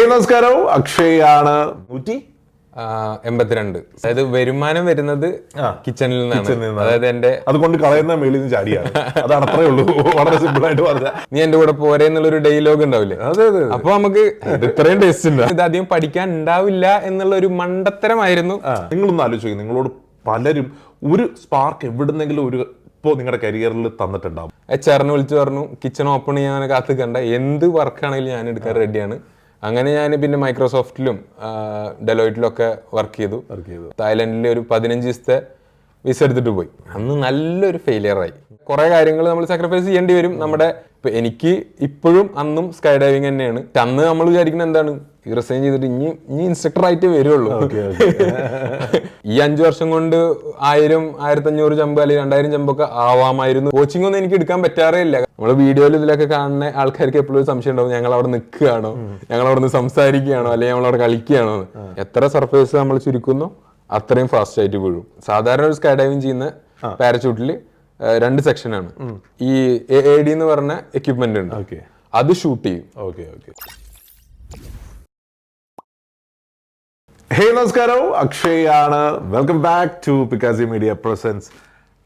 നമസ്കാരം, അക്ഷയാണ് 182. അതായത് വരുമാനം വരുന്നത് കിച്ചണിൽ നിന്നാണ്. അതായത് എന്റെ അതുകൊണ്ട് കളയുന്ന മേളിൽ നിന്ന് ചാടിയാണ്. അതാണ് അത്രേ ഉള്ളൂ. വളരെ സിമ്പിൾ ആയിട്ട് പറഞ്ഞാൽ നീ എന്റെ കൂടെ പോരെ എന്നുള്ളൊരു ഡയലോഗ് ഉണ്ടാവില്ലേ? അതെ അതെ. അപ്പൊ നമുക്ക് ഇത്രയും ടേസ്റ്റ് ഉണ്ട്, ഇത് അധികം പഠിക്കാൻ ഉണ്ടാവില്ല എന്നുള്ള ഒരു മണ്ടത്തരമായിരുന്നു. നിങ്ങളൊന്ന് ആലോചിക്കും, നിങ്ങളോട് പലരും ഒരു സ്പാർക്ക് എവിടുന്നെങ്കിലും ഒരു ഇപ്പോൾ നിങ്ങളുടെ കരിയറിൽ തന്നിട്ടുണ്ടാവും. HR വിളിച്ചു പറഞ്ഞു കിച്ചൺ ഓപ്പൺ ചെയ്യാൻ കാത്ത് കണ്ട എന്ത് വർക്കാണെങ്കിലും ഞാൻ എടുക്കാൻ റെഡിയാണ്. അങ്ങനെ ഞാൻ പിന്നെ മൈക്രോസോഫ്റ്റിലും ഡെലോയിറ്റിലും ഒക്കെ വർക്ക് ചെയ്തു. തായ്ലൻഡിൽ ഒരു 15 ദിവസത്തെ വിസ എടുത്തിട്ട് പോയി. അന്ന് നല്ലൊരു ഫെയിലിയറായി. കുറെ കാര്യങ്ങൾ നമ്മൾ സാക്രിഫൈസ് ചെയ്യേണ്ടി വരും. നമ്മുടെ ഇപ്പൊ എനിക്ക് ഇപ്പോഴും അന്നും സ്കൈ ഡൈവിങ് തന്നെയാണ്. അന്ന് നമ്മൾ വിചാരിക്കുന്നത് എന്താണ്, ഈ റിസൈൻ ചെയ്തിട്ട് ഇനി ഇൻസ്ട്രക്ടർ ആയിട്ട് വരുള്ളൂ. ഈ 5 വർഷം കൊണ്ട് 1000, 1500 ജമ്പ് അല്ലെങ്കിൽ 2000 ജമ്പൊക്കെ ആവാമായിരുന്നു. കോച്ചിങ് ഒന്നും എനിക്ക് എടുക്കാൻ പറ്റാറേ ഇല്ല. നമ്മള് വീഡിയോയിൽ ഇതിലൊക്കെ കാണുന്ന ആൾക്കാർക്ക് എപ്പോഴും സംശയം ഉണ്ടാവും, ഞങ്ങൾ അവിടെ നിൽക്കുകയാണോ, ഞങ്ങൾ അവിടെ നിന്ന് സംസാരിക്കുകയാണോ, അല്ലെങ്കിൽ നമ്മൾ അവിടെ കളിക്കുകയാണോ. എത്ര സർഫേസ് നമ്മൾ ചുരുക്കുന്നു അത്രയും ഫാസ്റ്റ് ആയിട്ട് വീഴും. സാധാരണ ഒരു സ്കൈ ഡൈവിങ് ചെയ്യുന്ന പാരച്യൂട്ടിൽ 2 സെക്ഷനാണ്. ഈ AAD എന്ന് പറഞ്ഞ എക്യുപ്മെന്റ് ഉണ്ട്, അത് ഷൂട്ട് ചെയ്യും. നമസ്കാരം, അക്ഷയാണ്. Welcome back to Picassy media presents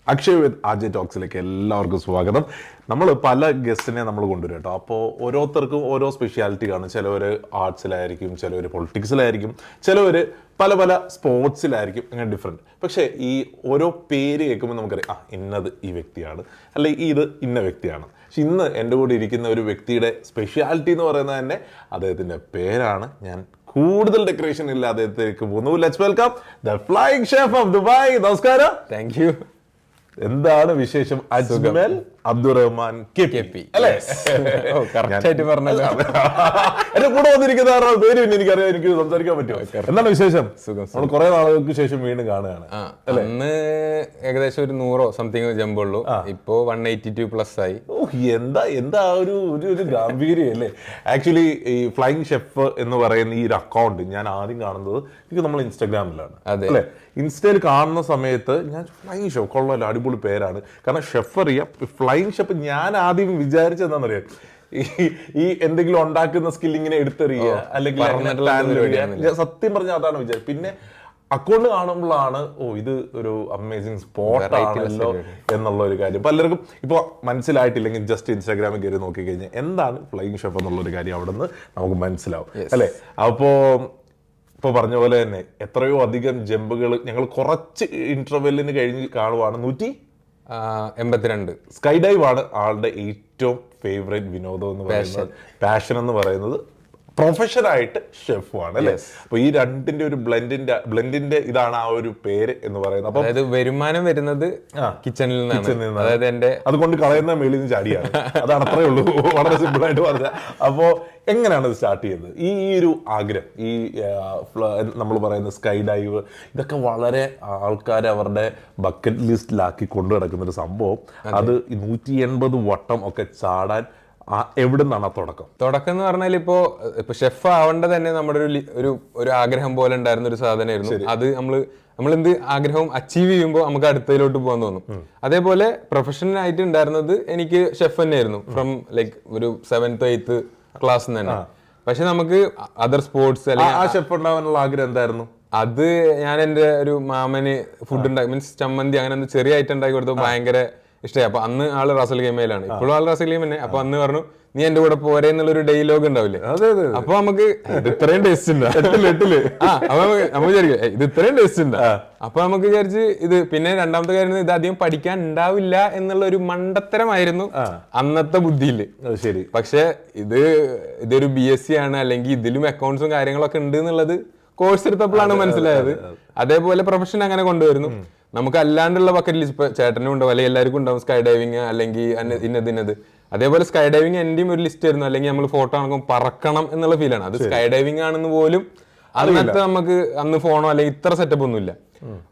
Akshay with AJ ടോക്സിലേക്ക് എല്ലാവർക്കും സ്വാഗതം. നമ്മൾ പല ഗസ്റ്റിനെ നമ്മൾ കൊണ്ടുവരും കേട്ടോ. അപ്പോൾ ഓരോരുത്തർക്കും ഓരോ സ്പെഷ്യാലിറ്റി കാണും. ചിലവർ ആർട്സിലായിരിക്കും, ചിലവർ പൊളിറ്റിക്സിലായിരിക്കും, ചിലവർ പല പല സ്പോർട്സിലായിരിക്കും, അങ്ങനെ ഡിഫറെൻറ്റ്. പക്ഷേ ഈ ഓരോ പേര് കേൾക്കുമ്പോൾ നമുക്കറിയാം ഇന്നത് ഈ വ്യക്തിയാണ്, അല്ലെങ്കിൽ ഇത് ഇന്ന വ്യക്തിയാണ്. പക്ഷെ ഇന്ന് എൻ്റെ കൂടെ ഇരിക്കുന്ന ഒരു വ്യക്തിയുടെ സ്പെഷ്യാലിറ്റി എന്ന് പറയുന്നത് തന്നെ അദ്ദേഹത്തിൻ്റെ പേരാണ്. ഞാൻ കൂടുതൽ ഡെക്കറേഷൻ ഇല്ല അദ്ദേഹത്തിലേക്ക് പോകുന്നു. Let's welcome the flying chef of Dubai. നമസ്കാരം. Thank you. എന്താണ് വിശേഷം? അജ്മൽ അബ്ദുറഹ്മാൻ KP അല്ലേ? പറഞ്ഞല്ലോ. എന്റെ കൂടെ വന്നിരിക്കുന്ന പേര് പിന്നെ എനിക്കറിയാം, എനിക്ക് സംസാരിക്കാൻ പറ്റുമോ? എന്താണ് വിശേഷം? നമ്മൾ കുറെ നാളുകൾക്ക് ശേഷം വീണ്ടും കാണുകയാണ്. അന്ന് ഏകദേശം ഒരു 100 സംതിങ് ജമ്പുള്ളൂ. ഇപ്പോ 182 പ്ലസ് ആയി. എന്താ ഒരു ഗാംഭീര്യം അല്ലേ? ആക്ച്വലി ഈ ഫ്ലൈയിങ് ഷെഫ് എന്ന് പറയുന്ന ഈ ഒരു അക്കൗണ്ട് ഞാൻ ആദ്യം കാണുന്നത് എനിക്ക് നമ്മൾ ഇൻസ്റ്റാഗ്രാമിലാണ് അല്ലേ. ഇൻസ്റ്റയിൽ കാണുന്ന സമയത്ത് ഞാൻ ഫ്ലൈയിങ് ഷെഫ് കൊള്ളാലോ, അടിപൊളി പേരാണ്. കാരണം ഷെഫ് അറിയാം, ഫ്ലൈയിങ് ഷെഫ് ഞാൻ ആദ്യം വിചാരിച്ചെന്താണെന്നറിയാം, ഈ എന്തെങ്കിലും ഉണ്ടാക്കുന്ന സ്കിൽ ഇങ്ങനെ എടുത്തെറിയുക അല്ലെങ്കിൽ സത്യം പറഞ്ഞാൽ അതാണ് വിചാരിച്ചത്. പിന്നെ അക്കൗണ്ട് കാണുമ്പോഴാണ് ഇത് ഒരു അമേസിങ് സ്പോട്ടാണല്ലോ എന്നുള്ള ഒരു കാര്യം പലർക്കും ഇപ്പോൾ മനസ്സിലായിട്ടില്ലെങ്കിൽ ജസ്റ്റ് ഇൻസ്റ്റാഗ്രാമിൽ കയറി നോക്കിക്കഴിഞ്ഞാൽ എന്താണ് ഫ്ലൈയിങ് ഷെഫ് എന്നുള്ളൊരു കാര്യം അവിടെ നിന്ന് നമുക്ക് മനസ്സിലാവും അല്ലേ. ഇപ്പോൾ പറഞ്ഞ പോലെ തന്നെ എത്രയോ അധികം ജമ്പുകൾ ഞങ്ങൾ കുറച്ച് ഇന്റർവെല്ലിന് കഴിഞ്ഞ് കാണുവാണ്. 182 സ്കൈ ഡൈവ് ആണ് ആളുടെ ഏറ്റവും ഫേവറേറ്റ് വിനോദം എന്ന് പറയുന്നത്, പാഷൻ എന്ന് പറയുന്നത്. പ്രൊഫഷനായിട്ട് ഷെഫുമാണ് അല്ലേ. അപ്പൊ ഈ രണ്ടിന്റെ ഒരു ബ്ലെൻഡിന്റെ ഇതാണ് ആ ഒരു പേര് എന്ന് പറയുന്നത്. അപ്പൊ അതായത് വരുമാനം വരുന്നത് കിച്ചണിൽ നിന്നാണ്. അതായത് എന്റെ അതുകൊണ്ട് കളയുന്ന മേളിൽ നിന്ന് ചാടിയാണ്. അതാണ് അത്രേ ഉള്ളൂ. വളരെ സിമ്പിൾ ആയിട്ട് പറഞ്ഞാൽ. അപ്പോ എങ്ങനെയാണ് ഇത് സ്റ്റാർട്ട് ചെയ്തത്? ഈ ഒരു ആഗ്രഹം, ഈ നമ്മൾ പറയുന്ന സ്കൈ ഡൈവ്, ഇതൊക്കെ വളരെ ആൾക്കാർ അവരുടെ ബക്കറ്റ് ലിസ്റ്റിലാക്കി കൊണ്ടു നടക്കുന്ന ഒരു സംഭവം. അത് 180 വട്ടം ഒക്കെ ചാടാൻ എവിടെ നിന്നാണ് തുടക്കം എന്ന് പറഞ്ഞാൽ ഇപ്പൊ ഷെഫ് ആവേണ്ട തന്നെ നമ്മുടെ ഒരു ആഗ്രഹം പോലെ ഉണ്ടായിരുന്ന ഒരു സാധനമായിരുന്നു. അത് നമ്മൾ എന്ത് ആഗ്രഹവും അച്ചീവ് ചെയ്യുമ്പോൾ നമുക്ക് അടുത്തതിലോട്ട് പോകാൻ തോന്നും. അതേപോലെ പ്രൊഫഷണലായിട്ട് ഉണ്ടായിരുന്നത് എനിക്ക് ഷെഫ് തന്നെയായിരുന്നു. ഫ്രം ലൈക്ക് ഒരു 7th 8th ക്ലാസ് തന്നെ. പക്ഷെ നമുക്ക് അതർ സ്പോർട്സ് അല്ലെങ്കിൽ ഷെഫ് ഉണ്ടാവാനുള്ള ആഗ്രഹം എന്തായിരുന്നു? അത് ഞാൻ എന്റെ ഒരു മാമന് ഫുഡ് ഉണ്ടാക്കി, മീൻസ് ചമ്മന്തി അങ്ങനെ ചെറിയ ഐറ്റം ഉണ്ടാക്കി കൊടുത്തത് ഭയങ്കര ഇഷ്ടമായി. അപ്പൊ അന്ന് ആള് റാസൽ ഗെയിമയിലാണ്, ഇപ്പോഴും ആള് റാസൽ ഗെയിം തന്നെ. അപ്പൊ അന്ന് പറഞ്ഞു നീ എന്റെ കൂടെ പോരെ എന്നുള്ളൊരു ഡയലോഗ് ഉണ്ടാവില്ലേ? അപ്പൊ നമുക്ക് ഇത്രയും ടേസ്റ്റ് ഉണ്ട് നമുക്ക് വിചാരിക്കും ഇത് ഇത്രയും ടേസ്റ്റ് ഉണ്ട്. അപ്പൊ നമുക്ക് വിചാരിച്ച് ഇത്. പിന്നെ രണ്ടാമത്തെ കാര്യം, ഇത് അധികം പഠിക്കാൻ ഉണ്ടാവില്ല എന്നുള്ള ഒരു മണ്ടത്തരമായിരുന്നു അന്നത്തെ ബുദ്ധിയില്. ശരി. പക്ഷെ ഇതൊരു BSc ആണ്, അല്ലെങ്കിൽ ഇതിലും അക്കൗണ്ട്സും കാര്യങ്ങളൊക്കെ ഉണ്ട് എന്നുള്ളത് കോഴ്സ് എടുത്തപ്പോഴാണ് മനസ്സിലായത്. അതേപോലെ പ്രൊഫഷൻ അങ്ങനെ കൊണ്ടുവരുന്നു. നമുക്ക് അല്ലാണ്ടുള്ള ബക്കറ്റ് ലിസ്റ്റ് ഇപ്പൊ ചേട്ടനും ഉണ്ടാവും, അല്ലെങ്കിൽ എല്ലാവർക്കും ഉണ്ടാവും സ്കൈ ഡൈവിങ് അല്ലെങ്കിൽ ഇന്നത്. അതേപോലെ സ്കൈ ഡൈവിങ് എന്റെയും ഒരു ലിസ്റ്റ് ആയിരുന്നു. അല്ലെങ്കിൽ നമ്മൾ ഫോട്ടോ കാണുമ്പോൾ പറക്കണം എന്നുള്ള ഫീലാണ്. അത് സ്കൈ ഡൈവിങ് ആണെന്ന് പോലും അതിനകത്ത് നമുക്ക് അന്ന് ഫോണോ അല്ലെങ്കിൽ ഇത്ര സെറ്റപ്പ് ഒന്നും ഇല്ല.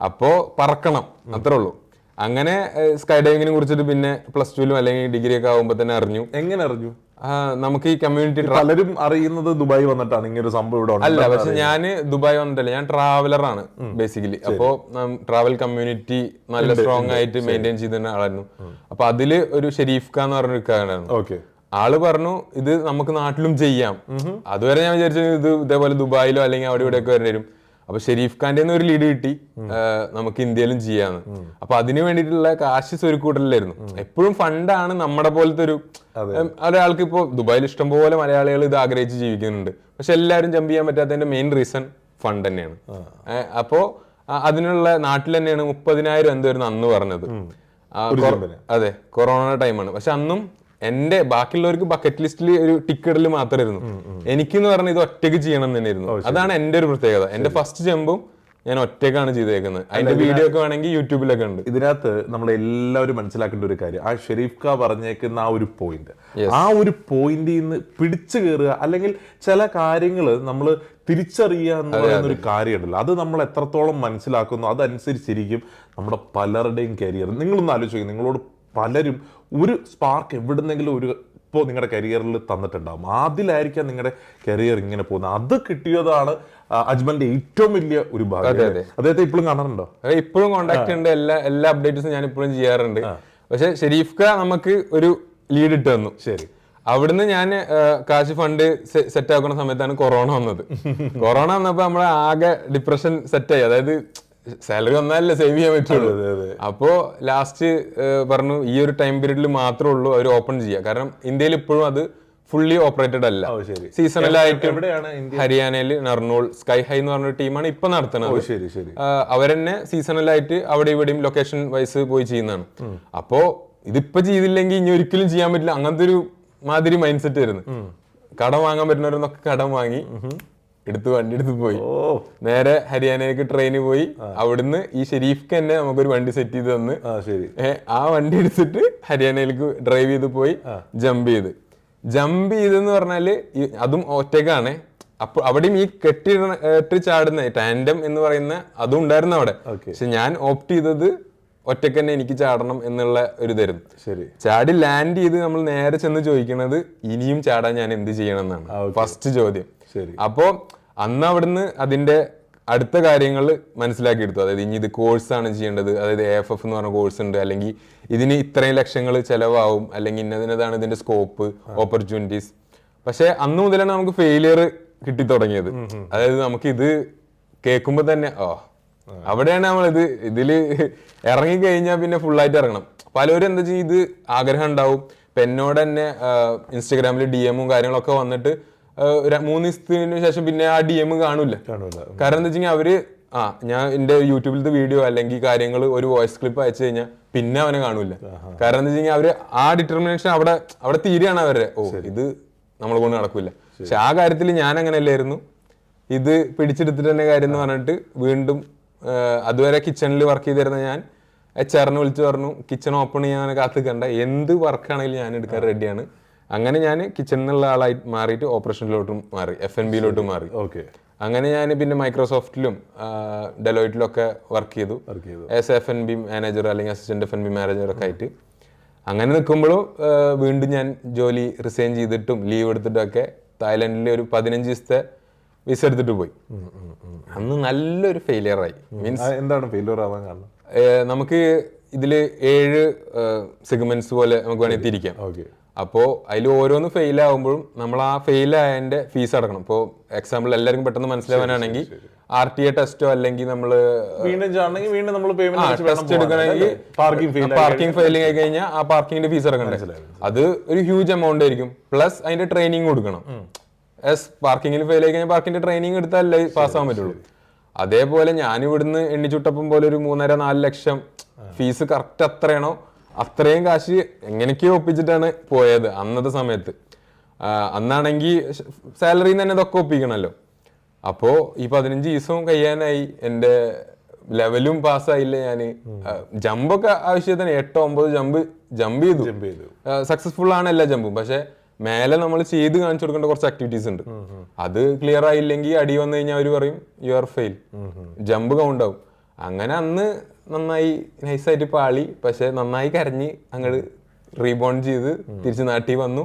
അപ്പോ പറക്കണം അത്രേ ഉള്ളൂ. അങ്ങനെ സ്കൈ ഡൈവിങ്ങിനെ കുറിച്ചിട്ട് പിന്നെ +2 അല്ലെങ്കിൽ ഡിഗ്രി ഒക്കെ ആകുമ്പോൾ തന്നെ അറിഞ്ഞു. എങ്ങനെ അറിഞ്ഞു? നമുക്ക് ഈ കമ്മ്യൂണിറ്റി പലരും അറിയുന്നത് ദുബായ് വന്നിട്ടാണ് ഇങ്ങനെ ഒരു സംഭവം ഇവിടെ അല്ല. പക്ഷെ ഞാൻ ദുബായ് വന്നിട്ടല്ല, ഞാൻ ട്രാവലറാണ് ബേസിക്കലി. അപ്പോ ട്രാവൽ കമ്മ്യൂണിറ്റി നല്ല സ്ട്രോങ് ആയിട്ട് മെയിൻറ്റെയിൻ ചെയ്തിരുന്ന ആളായിരുന്നു. അപ്പൊ അതില് ഒരു ഷെരീഫ് ഖാൻ എന്ന് പറഞ്ഞൊരു കാരണമായിരുന്നു. ആള് പറഞ്ഞു ഇത് നമുക്ക് നാട്ടിലും ചെയ്യാം. അതുവരെ ഞാൻ വിചാരിച്ചു ഇത് ഇതേപോലെ ദുബായിലോ അല്ലെങ്കിൽ അവിടെ ഇവിടെ ഒക്കെ വരും. അപ്പൊ ഷെരീഫ് ഖാന്റെ ഒരു ലീഡ് കിട്ടി, നമുക്ക് ഇന്ത്യയിലും ചെയ്യാന്ന്. അപ്പൊ അതിന് വേണ്ടിയിട്ടുള്ള കാശ് സ്വരുക്കൂട്ടലായിരുന്നു. എപ്പോഴും ഫണ്ടാണ് നമ്മുടെ പോലത്തെ ഒരാൾക്ക്. ഇപ്പൊ ദുബായിൽ ഇഷ്ടംപോലെ മലയാളികൾ ഇത് ആഗ്രഹിച്ച് ജീവിക്കുന്നുണ്ട്, പക്ഷെ എല്ലാവരും ജമ്പ് ചെയ്യാൻ പറ്റാത്തതിന്റെ മെയിൻ റീസൺ ഫണ്ട് തന്നെയാണ്. അപ്പോ അതിനുള്ള നാട്ടിൽ തന്നെയാണ് 30,000 എന്തായിരുന്നു അന്ന് പറഞ്ഞത്. അതെ, കൊറോണ ടൈമാണ്. പക്ഷെ അന്നും എന്റെ ബാക്കിയുള്ളവർക്ക് ബക്കറ്റ് ലിസ്റ്റിൽ ഒരു ടിക്കറ്റിൽ മാത്രമായിരുന്നു. എനിക്കെന്ന് പറഞ്ഞാൽ ഇത് ഒറ്റയ്ക്ക് ചെയ്യണം എന്ന് തന്നെയായിരുന്നു. അതാണ് എന്റെ ഒരു പ്രത്യേകത. എന്റെ ഫസ്റ്റ് ജമ്പും ഞാൻ ഒറ്റയ്ക്കാണ് ചെയ്തേക്കുന്നത്. അതിന്റെ വീഡിയോ ഒക്കെ വേണമെങ്കിൽ യൂട്യൂബിലൊക്കെ ഉണ്ട്. ഇതിനകത്ത് നമ്മൾ എല്ലാവരും മനസ്സിലാക്കേണ്ട ഒരു കാര്യം, ആ ഷെരീഫ് ഖാൻ പറഞ്ഞേക്കുന്ന ആ ഒരു പോയിന്റ്, ആ ഒരു പോയിന്റിൽ നിന്ന് പിടിച്ചു കയറുക, അല്ലെങ്കിൽ ചില കാര്യങ്ങൾ നമ്മൾ തിരിച്ചറിയുക എന്ന് പറയുന്ന ഒരു കാര്യമുണ്ടല്ലോ, അത് നമ്മൾ എത്രത്തോളം മനസ്സിലാക്കുന്നു അതനുസരിച്ചിരിക്കും നമ്മുടെ പലരുടെയും കരിയർ. നിങ്ങളൊന്ന് ആലോചിക്കുക, നിങ്ങളോട് പലരും ഒരു സ്പാർക്ക് എവിടുന്നെങ്കിലും ഒരു ഇപ്പോൾ നിങ്ങളുടെ കരിയറിൽ തന്നിട്ടുണ്ടാകും. അതിലായിരിക്കാം നിങ്ങളുടെ കരിയർ ഇങ്ങനെ പോകുന്നത്. അത് കിട്ടിയതാണ് അജ്മലിന്റെ ഏറ്റവും വലിയ ഒരു ഭാഗം. അദ്ദേഹത്തെ ഇപ്പോഴും കാണാറുണ്ടോ? ഇപ്പോഴും കോൺടാക്ട് ഉണ്ട്. എല്ലാ അപ്ഡേറ്റ്സും ഞാൻ ഇപ്പോഴും ചെയ്യാറുണ്ട്. പക്ഷെ ഷെരീഫ് ഖാൻ നമുക്ക് ഒരു ലീഡ് ഇട്ട് തന്നു. ശരി. അവിടുന്ന് ഞാൻ കാശ് ഫണ്ട് സെറ്റ് ആക്കുന്ന സമയത്താണ് കൊറോണ വന്നത്. കൊറോണ വന്നപ്പോ നമ്മളെ ആകെ ഡിപ്രഷൻ സെറ്റായി. അതായത് സാലറി വന്നാലല്ലേ സേവ് ചെയ്യാൻ പറ്റുള്ളൂ. അപ്പോ ലാസ്റ്റ് പറഞ്ഞു ഈ ഒരു ടൈം പീരീഡിൽ മാത്രമേ ഉള്ളൂ അവർ ഓപ്പൺ ചെയ്യുക. കാരണം ഇന്ത്യയിൽ ഇപ്പോഴും അത് ഫുള്ളി ഓപ്പറേറ്റഡ് അല്ല. സീസണലായിട്ട് ഹരിയാനയിൽ നർണോൾ സ്കൈ ഹൈ എന്ന് പറഞ്ഞ ടീമാണ് ഇപ്പൊ നടത്തുന്നത്. അവരെന്നെ സീസണലായിട്ട് അവിടെ ഇവിടെയും ലൊക്കേഷൻ വൈസ് പോയി ചെയ്യുന്നതാണ്. അപ്പോ ഇതിപ്പോ ചെയ്തില്ലെങ്കിൽ ഇനി ഒരിക്കലും ചെയ്യാൻ പറ്റില്ല, അങ്ങനത്തെ ഒരു മാതിരി മൈൻഡ് സെറ്റ് ആയിരുന്നു. കടം വാങ്ങാൻ പറ്റുന്നവരൊന്നൊക്കെ കടം വാങ്ങി വണ്ടി എടുത്ത് പോയി നേരെ ഹരിയാനയിലേക്ക് ട്രെയിന് പോയി. അവിടുന്ന് ഈ ഷെരീഫ്ക്ക് തന്നെ നമുക്കൊരു വണ്ടി സെറ്റ് ചെയ്ത് തന്ന് ആ വണ്ടി എടുത്തിട്ട് ഹരിയാനയിലേക്ക് ഡ്രൈവ് ചെയ്ത് പോയി ജമ്പ് ചെയ്തെന്ന് പറഞ്ഞാല് അതും ഒറ്റക്കാണ്. അപ്പൊ അവിടെയും ഈ കെട്ടി ചാടുന്ന ടാൻഡം എന്ന് പറയുന്ന അതും ഉണ്ടായിരുന്നു അവിടെ. പക്ഷെ ഞാൻ ഓപ്റ്റ് ചെയ്തത് ഒറ്റക്ക് തന്നെ എനിക്ക് ചാടണം എന്നുള്ള ഒരു ഇതായിരുന്നു. ശരി. ചാടി ലാൻഡ് ചെയ്ത് നമ്മൾ നേരെ ചെന്ന് ചോദിക്കണത് ഇനിയും ചാടാൻ ഞാൻ എന്ത് ചെയ്യണം എന്നാണ് ഫസ്റ്റ് ചോദ്യം. അപ്പോ അന്ന് അവിടുന്ന് അതിന്റെ അടുത്ത കാര്യങ്ങൾ മനസ്സിലാക്കി എടുത്തു. അതായത് ഇനി ഇത് കോഴ്സാണ് ചെയ്യേണ്ടത്, അതായത് AFF എന്ന് പറഞ്ഞ കോഴ്സ് ഉണ്ട്, അല്ലെങ്കിൽ ഇതിന് ഇത്രയും ലക്ഷങ്ങൾ ചെലവാവും, അല്ലെങ്കിൽ ഇന്നതിനതാണ് ഇതിന്റെ സ്കോപ്പ്, ഓപ്പർച്യൂണിറ്റീസ്. പക്ഷെ അന്ന് മുതലാണ് നമുക്ക് ഫെയിലിയർ കിട്ടി തുടങ്ങിയത്. അതായത് നമുക്ക് ഇത് കേൾക്കുമ്പോ തന്നെ അവിടെയാണ് നമ്മളിത് ഇതില് ഇറങ്ങിക്കഴിഞ്ഞാൽ പിന്നെ ഫുള്ളായിട്ട് ഇറങ്ങണം. പലരും എന്താ വെച്ചാൽ ഇത് ആഗ്രഹം ഉണ്ടാവും. ഇപ്പൊ എന്നോട് തന്നെ ഇൻസ്റ്റഗ്രാമിൽ DM കാര്യങ്ങളൊക്കെ വന്നിട്ട് 3 ദിവസത്തിന് ശേഷം പിന്നെ ആ DM കാണൂല. കാരണം എന്താ വെച്ചാൽ അവര് ഞാൻ എന്റെ യൂട്യൂബിലത്തെ വീഡിയോ അല്ലെങ്കിൽ കാര്യങ്ങൾ ഒരു വോയിസ് ക്ലിപ്പ് അയച്ചു കഴിഞ്ഞാൽ പിന്നെ അവനെ കാണൂല. കാരണം എന്താ വെച്ചാൽ അവര് ആ ഡിറ്റർമിനേഷൻ അവിടെ തീരെയാണ് അവരുടെ ഇത് നമ്മളെ കൊണ്ട് നടക്കൂല. പക്ഷെ ആ കാര്യത്തിൽ ഞാൻ അങ്ങനെ അല്ലായിരുന്നു. ഇത് പിടിച്ചെടുത്തിട്ട് തന്നെ കാര്യം എന്ന് പറഞ്ഞിട്ട് വീണ്ടും അതുവരെ കിച്ചണിൽ വർക്ക് ചെയ്തിരുന്ന ഞാൻ HR വിളിച്ചു പറഞ്ഞു കിച്ചൺ ഓപ്പൺ ചെയ്യാൻ കാത്തിക്കണ്ട, എന്ത് വർക്കാണെങ്കിലും ഞാൻ എടുക്കാൻ റെഡിയാണ്. അങ്ങനെ ഞാൻ കിച്ചണിൽ നിന്നുള്ള ആളായി മാറിയിട്ട് ഓപ്പറേഷനിലോട്ടും മാറി, F&Bയിലോട്ടും മാറി. അങ്ങനെ ഞാൻ പിന്നെ മൈക്രോസോഫ്റ്റിലും ഡെലോയിറ്റിലും ഒക്കെ വർക്ക് ചെയ്തു ആസ് F&B മാനേജർ അല്ലെങ്കിൽ അസിസ്റ്റന്റ് F&B മാനേജർ ഒക്കെ ആയിട്ട്. അങ്ങനെ നിൽക്കുമ്പോഴും വീണ്ടും ഞാൻ ജോലി റിസൈൻ ചെയ്തിട്ടും ലീവ് എടുത്തിട്ടും ഒക്കെ തായ്ലൻഡിൽ ഒരു 15 ദിവസത്തെ വിസ എടുത്തിട്ട് പോയി. അന്ന് നല്ലൊരു ഫെയിലിയർ ആയി. മീൻസ് എന്താണ് ഫെയിലിയർ ആവാൻ കാരണം? നമുക്ക് ഇതില് 7 സെഗ്മെന്റ്സ് പോലെ നമുക്ക് വേണമെങ്കിൽ തിരിക്കാം. അപ്പോ അതിൽ ഓരോന്ന് ഫെയിൽ ആകുമ്പോഴും നമ്മൾ ആ ഫെയിൽ ആയതിന്റെ ഫീസ് അടക്കണം. ഇപ്പോൾ എക്സാമ്പിൾ എല്ലാവർക്കും പെട്ടെന്ന് മനസ്സിലാവാനാണെങ്കിൽ RTA ടെസ്റ്റോ അല്ലെങ്കിൽ നമ്മള് ടെസ്റ്റ് എടുക്കണമെങ്കിൽ പാർക്കിംഗ് ഫെയിലിംഗ് ആയി കഴിഞ്ഞാൽ ആ പാർക്കിങ്ങിന്റെ ഫീസ് അടക്കണ്ടേ. അത് ഒരു ഹ്യൂജ് എമൗണ്ട് ആയിരിക്കും. പ്ലസ് അതിന്റെ ട്രെയിനിങ് കൊടുക്കണം. പാർക്കിങ്ങിൽ ഫെയിൽ ആയി കഴിഞ്ഞാൽ പാർക്കിന്റെ ട്രെയിനിങ് എടുത്താലേ പാസ്സാവാൻ പറ്റുള്ളൂ. അതേപോലെ ഞാൻ ഇവിടുന്ന് എണ്ണിച്ചുട്ടപ്പം പോലെ ഒരു 3.5-4 ലക്ഷം ഫീസ് കറക്റ്റ് അത്രയാണോ അത്രയും കാശ് എങ്ങനെയൊക്കെയോ ഒപ്പിച്ചിട്ടാണ് പോയത് അന്നത്തെ സമയത്ത്. അന്നാണെങ്കിൽ സാലറിയിൽ നിന്ന് തന്നെ ഇതൊക്കെ ഒപ്പിക്കണമല്ലോ. അപ്പോ ഈ 15 ദിവസവും കഴിയാനായി, എൻ്റെ ലെവലും പാസ്സായില്ല. ഞാൻ ജമ്പൊക്കെ ആവശ്യത്തിന് 8-9 ജമ്പ് ചെയ്തു. സക്സസ്ഫുൾ ആണ് എല്ലാ ജമ്പും. പക്ഷെ മേലെ നമ്മൾ ചെയ്ത് കാണിച്ചു കൊടുക്കേണ്ട കുറച്ച് ആക്ടിവിറ്റീസ് ഉണ്ട്. അത് ക്ലിയർ ആയില്ലെങ്കിൽ അടി വന്നു കഴിഞ്ഞാൽ അവർ പറയും you are fail, jump count ആവും. അങ്ങനെ അന്ന് നന്നായി നൈസായിട്ട് പാളി. പക്ഷെ നന്നായി കരഞ്ഞ് അങ്ങോട്ട് റീബോണ്ട് ചെയ്ത് തിരിച്ച് നാട്ടിൽ വന്നു.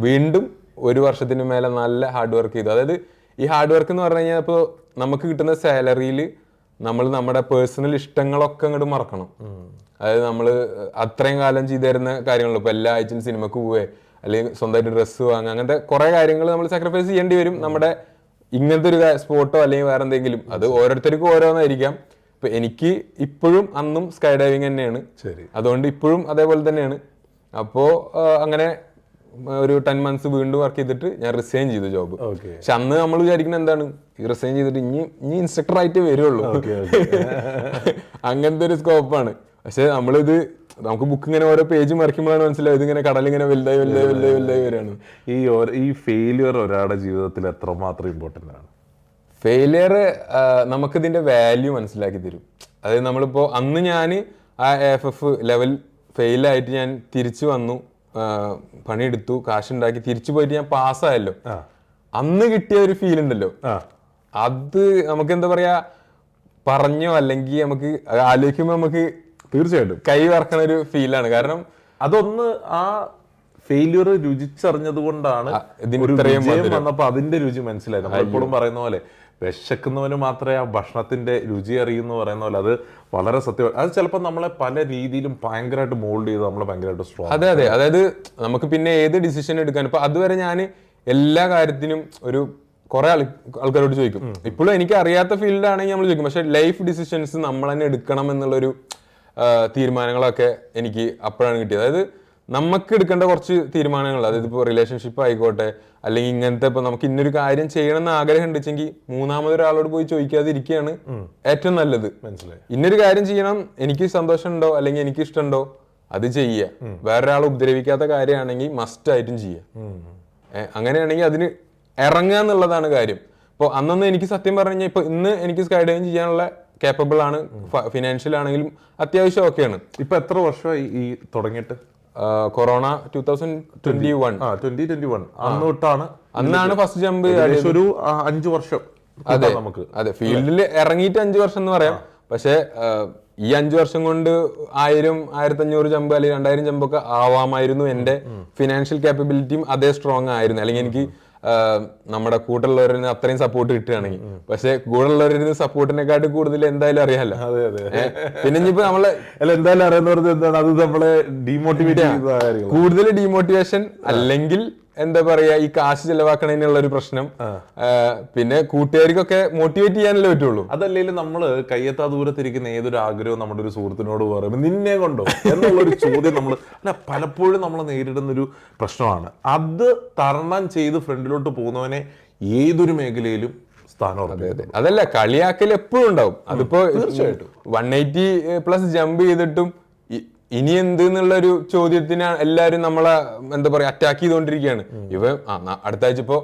വീണ്ടും 1 വർഷത്തിന് മേലെ നല്ല ഹാർഡ് വർക്ക് ചെയ്തു. അതായത് ഈ ഹാർഡ് വർക്ക് എന്ന് പറഞ്ഞു കഴിഞ്ഞാൽ ഇപ്പോൾ നമുക്ക് കിട്ടുന്ന സാലറിയിൽ നമ്മൾ നമ്മുടെ പേഴ്സണൽ ഇഷ്ടങ്ങളൊക്കെ അങ്ങോട്ട് മറക്കണം. അതായത് നമ്മൾ അത്രയും കാലം ചെയ്തു തരുന്ന കാര്യങ്ങളുള്ളൂ. ഇപ്പൊ എല്ലാ ആഴ്ചയും സിനിമക്ക് പോവേ അല്ലെങ്കിൽ സ്വന്തമായിട്ട് ഡ്രസ്സ് വാങ്ങുക, അങ്ങനത്തെ കുറെ കാര്യങ്ങൾ നമ്മൾ സാക്രിഫൈസ് ചെയ്യേണ്ടി വരും നമ്മുടെ ഇങ്ങനത്തെ ഒരു സ്പോട്ടോ അല്ലെങ്കിൽ വേറെ എന്തെങ്കിലും. അത് ഓരോരുത്തർക്കും ഓരോന്നായിരിക്കാം. ഇപ്പൊ എനിക്ക് ഇപ്പോഴും അന്നും സ്കൈ ഡൈവിങ് തന്നെയാണ്, അതുകൊണ്ട് ഇപ്പോഴും അതേപോലെ തന്നെയാണ്. അപ്പോ അങ്ങനെ ഒരു 10 months വീണ്ടും വർക്ക് ചെയ്തിട്ട് ഞാൻ റിസൈൻ ചെയ്തു ജോബ്. പക്ഷെ അന്ന് നമ്മൾ വിചാരിക്കുന്നത് എന്താണ്, ഈ റിസൈൻ ചെയ്തിട്ട് ഇനി ഇൻസ്ട്രക്ടർ ആയിട്ട് വരുള്ളൂ, അങ്ങനത്തെ ഒരു സ്കോപ്പാണ്. പക്ഷെ നമ്മളിത് നമുക്ക് ബുക്ക് ഇങ്ങനെ ഓരോ പേജ് മറിക്കുമ്പോഴാണ് മനസ്സിലായത് ഇതിങ്ങനെ കടലിങ്ങനെ വലുതായി വലുതായി വലുതായി വലുതായി വരികയാണ്. ഈ ഫെയിലിയർ ഒരാളുടെ ജീവിതത്തിൽ എത്രമാത്രം ഇമ്പോർട്ടൻ്റ് ആണ്? ഫെയിലിയർ നമുക്കിതിന്റെ വാല്യൂ മനസ്സിലാക്കി തരും. അതായത് നമ്മളിപ്പോ അന്ന് ഞാൻ ആ AFF ലെവൽ ഫെയിലായിട്ട് ഞാൻ തിരിച്ചു വന്നു, പണിയെടുത്തു, കാശുണ്ടാക്കി തിരിച്ചു പോയിട്ട് ഞാൻ പാസ്സായല്ലോ, അന്ന് കിട്ടിയ ഒരു ഫീൽ ഉണ്ടല്ലോ, അത് നമുക്ക് എന്താ പറയാ പറഞ്ഞോ അല്ലെങ്കിൽ നമുക്ക് ആലോചിക്കുമ്പോ നമുക്ക് തീർച്ചയായിട്ടും കൈ വറക്കണ ഒരു ഫീലാണ്. കാരണം അതൊന്ന് ആ ഫെയിലിയർ രുചിച്ചറിഞ്ഞത് കൊണ്ടാണ് വന്നപ്പോ അതിന്റെ രുചി മനസ്സിലായത്. നമ്മളെപ്പോഴും പറയുന്ന പോലെ വിശക്കുന്നവന് മാത്രമേ ആ ഭക്ഷണത്തിന്റെ രുചി അറിയുന്നു പറയുന്ന പോലെ അത് വളരെ സത്യമാണ്. അത് ചിലപ്പോൾ നമ്മളെ പല രീതിയിലും ഭയങ്കരമായിട്ട് മോൾഡ് ചെയ്ത് നമ്മളെ ഭയങ്കരമായിട്ട് സ്ട്രോങ്. അതെ അതെ, അതായത് നമുക്ക് പിന്നെ ഏത് ഡിസിഷൻ എടുക്കാൻ ഇപ്പൊ അതുവരെ ഞാൻ എല്ലാ കാര്യത്തിനും ഒരു കുറെ ആൾക്കാരോട് ചോദിക്കും. ഇപ്പോഴും എനിക്ക് അറിയാത്ത ഫീൽഡ് ആണെങ്കിൽ നമ്മൾ ചോദിക്കും. പക്ഷെ ലൈഫ് ഡിസിഷൻസ് നമ്മൾ തന്നെ എടുക്കണം എന്നുള്ളൊരു തീരുമാനങ്ങളൊക്കെ എനിക്ക് അപ്പോഴാണ് കിട്ടിയത്. അതായത് നമുക്ക് എടുക്കേണ്ട കുറച്ച് തീരുമാനങ്ങൾ, അതായത് ഇപ്പോൾ റിലേഷൻഷിപ്പ് ആയിക്കോട്ടെ അല്ലെങ്കിൽ ഇങ്ങനത്തെ ഇപ്പൊ നമുക്ക് ഇന്നൊരു കാര്യം ചെയ്യണം എന്ന് ആഗ്രഹം ഉണ്ടെങ്കിൽ മൂന്നാമതൊരാളോട് പോയി ചോദിക്കാതിരിക്കുകയാണ് ഏറ്റവും നല്ലത്. മനസ്സിലായി, ഇന്നൊരു കാര്യം ചെയ്യണം, എനിക്ക് സന്തോഷം ഉണ്ടോ അല്ലെങ്കിൽ എനിക്ക് ഇഷ്ടമുണ്ടോ അത് ചെയ്യുക. വേറൊരാളെ ഉപദ്രവിക്കാത്ത കാര്യമാണെങ്കിൽ മസ്റ്റ് ആയിട്ടും ചെയ്യുക. അങ്ങനെയാണെങ്കിൽ അതിന് ഇറങ്ങുക എന്നുള്ളതാണ് കാര്യം. ഇപ്പോൾ അന്നൊന്നും എനിക്ക് സത്യം പറഞ്ഞു കഴിഞ്ഞാൽ ഇപ്പൊ ഇന്ന് എനിക്ക് സ്കൈ ഡൈവിംഗ് ചെയ്യാനുള്ള കേപ്പബിൾ ആണ്, ഫിനാൻഷ്യൽ ആണെങ്കിലും അത്യാവശ്യം ഓക്കെയാണ്. ഇപ്പൊ എത്ര വർഷമായി ഈ തുടങ്ങിയിട്ട്? കൊറോണ 2021 അന്നാണ് ഫസ്റ്റ് ജമ്പ്. ഒരു 5 വർഷം. അതെ അതെ, ഫീൽഡിൽ ഇറങ്ങിയിട്ട് 5 വർഷം എന്ന് പറയാം. പക്ഷെ ഈ 5 വർഷം കൊണ്ട് 1000, 1500 ജമ്പ് അല്ലെങ്കിൽ 2000 ജമ്പൊക്കെ ആവാമായിരുന്നു. എന്റെ ഫിനാൻഷ്യൽ കാപ്പബിലിറ്റിയും അതേ സ്ട്രോങ് ആയിരുന്നു. അല്ലെങ്കിൽ എനിക്ക് നമ്മുടെ കൂടെയുള്ളവരിൽ നിന്ന് അത്രയും സപ്പോർട്ട് കിട്ടുകയാണെങ്കിൽ. പക്ഷെ കൂടെയുള്ളവരിൽ നിന്ന് സപ്പോർട്ടിനെക്കാട്ടും കൂടുതൽ എന്തായാലും അറിയാലോ. പിന്നെ ഇനിയിപ്പോ നമ്മള് എന്തായാലും അറിയുന്നത് എന്താണ്, അത് നമ്മളെ ഡീമോട്ടിവേറ്റ് കൂടുതൽ ഡീമോട്ടിവേഷൻ അല്ലെങ്കിൽ എന്താ പറയാ ഈ കാശ് ചെലവാക്കണതിനുള്ള ഒരു പ്രശ്നം. പിന്നെ കൂട്ടുകാർക്കൊക്കെ മോട്ടിവേറ്റ് ചെയ്യാനല്ലേ പറ്റുള്ളൂ. അതല്ലെങ്കിൽ നമ്മള് കയ്യെത്താ ദൂരത്തിരിക്കുന്ന ഏതൊരു ആഗ്രഹവും നമ്മുടെ ഒരു സുഹൃത്തിനോട് പറയുമ്പോൾ നിന്നെ കൊണ്ടോ എന്നുള്ളൊരു ചോദ്യം നമ്മൾ പലപ്പോഴും നമ്മൾ നേരിടുന്ന ഒരു പ്രശ്നമാണ്. അത് തരണം ചെയ്ത് ഫ്രണ്ടിലോട്ട് പോകുന്നവനെ ഏതൊരു മേഖലയിലും സ്ഥാനം. അതല്ല, കളിയാക്കൽ എപ്പോഴും ഉണ്ടാവും. അതിപ്പോ 180+ ജമ്പ് ചെയ്തിട്ടും ഇനി എന്ത് എന്നുള്ളൊരു ചോദ്യത്തിന് എല്ലാരും നമ്മളെ എന്താ പറയാ അറ്റാക്ക് ചെയ്തുകൊണ്ടിരിക്കുകയാണ്. ഇവ അടുത്ത ആഴ്ച ഇപ്പോ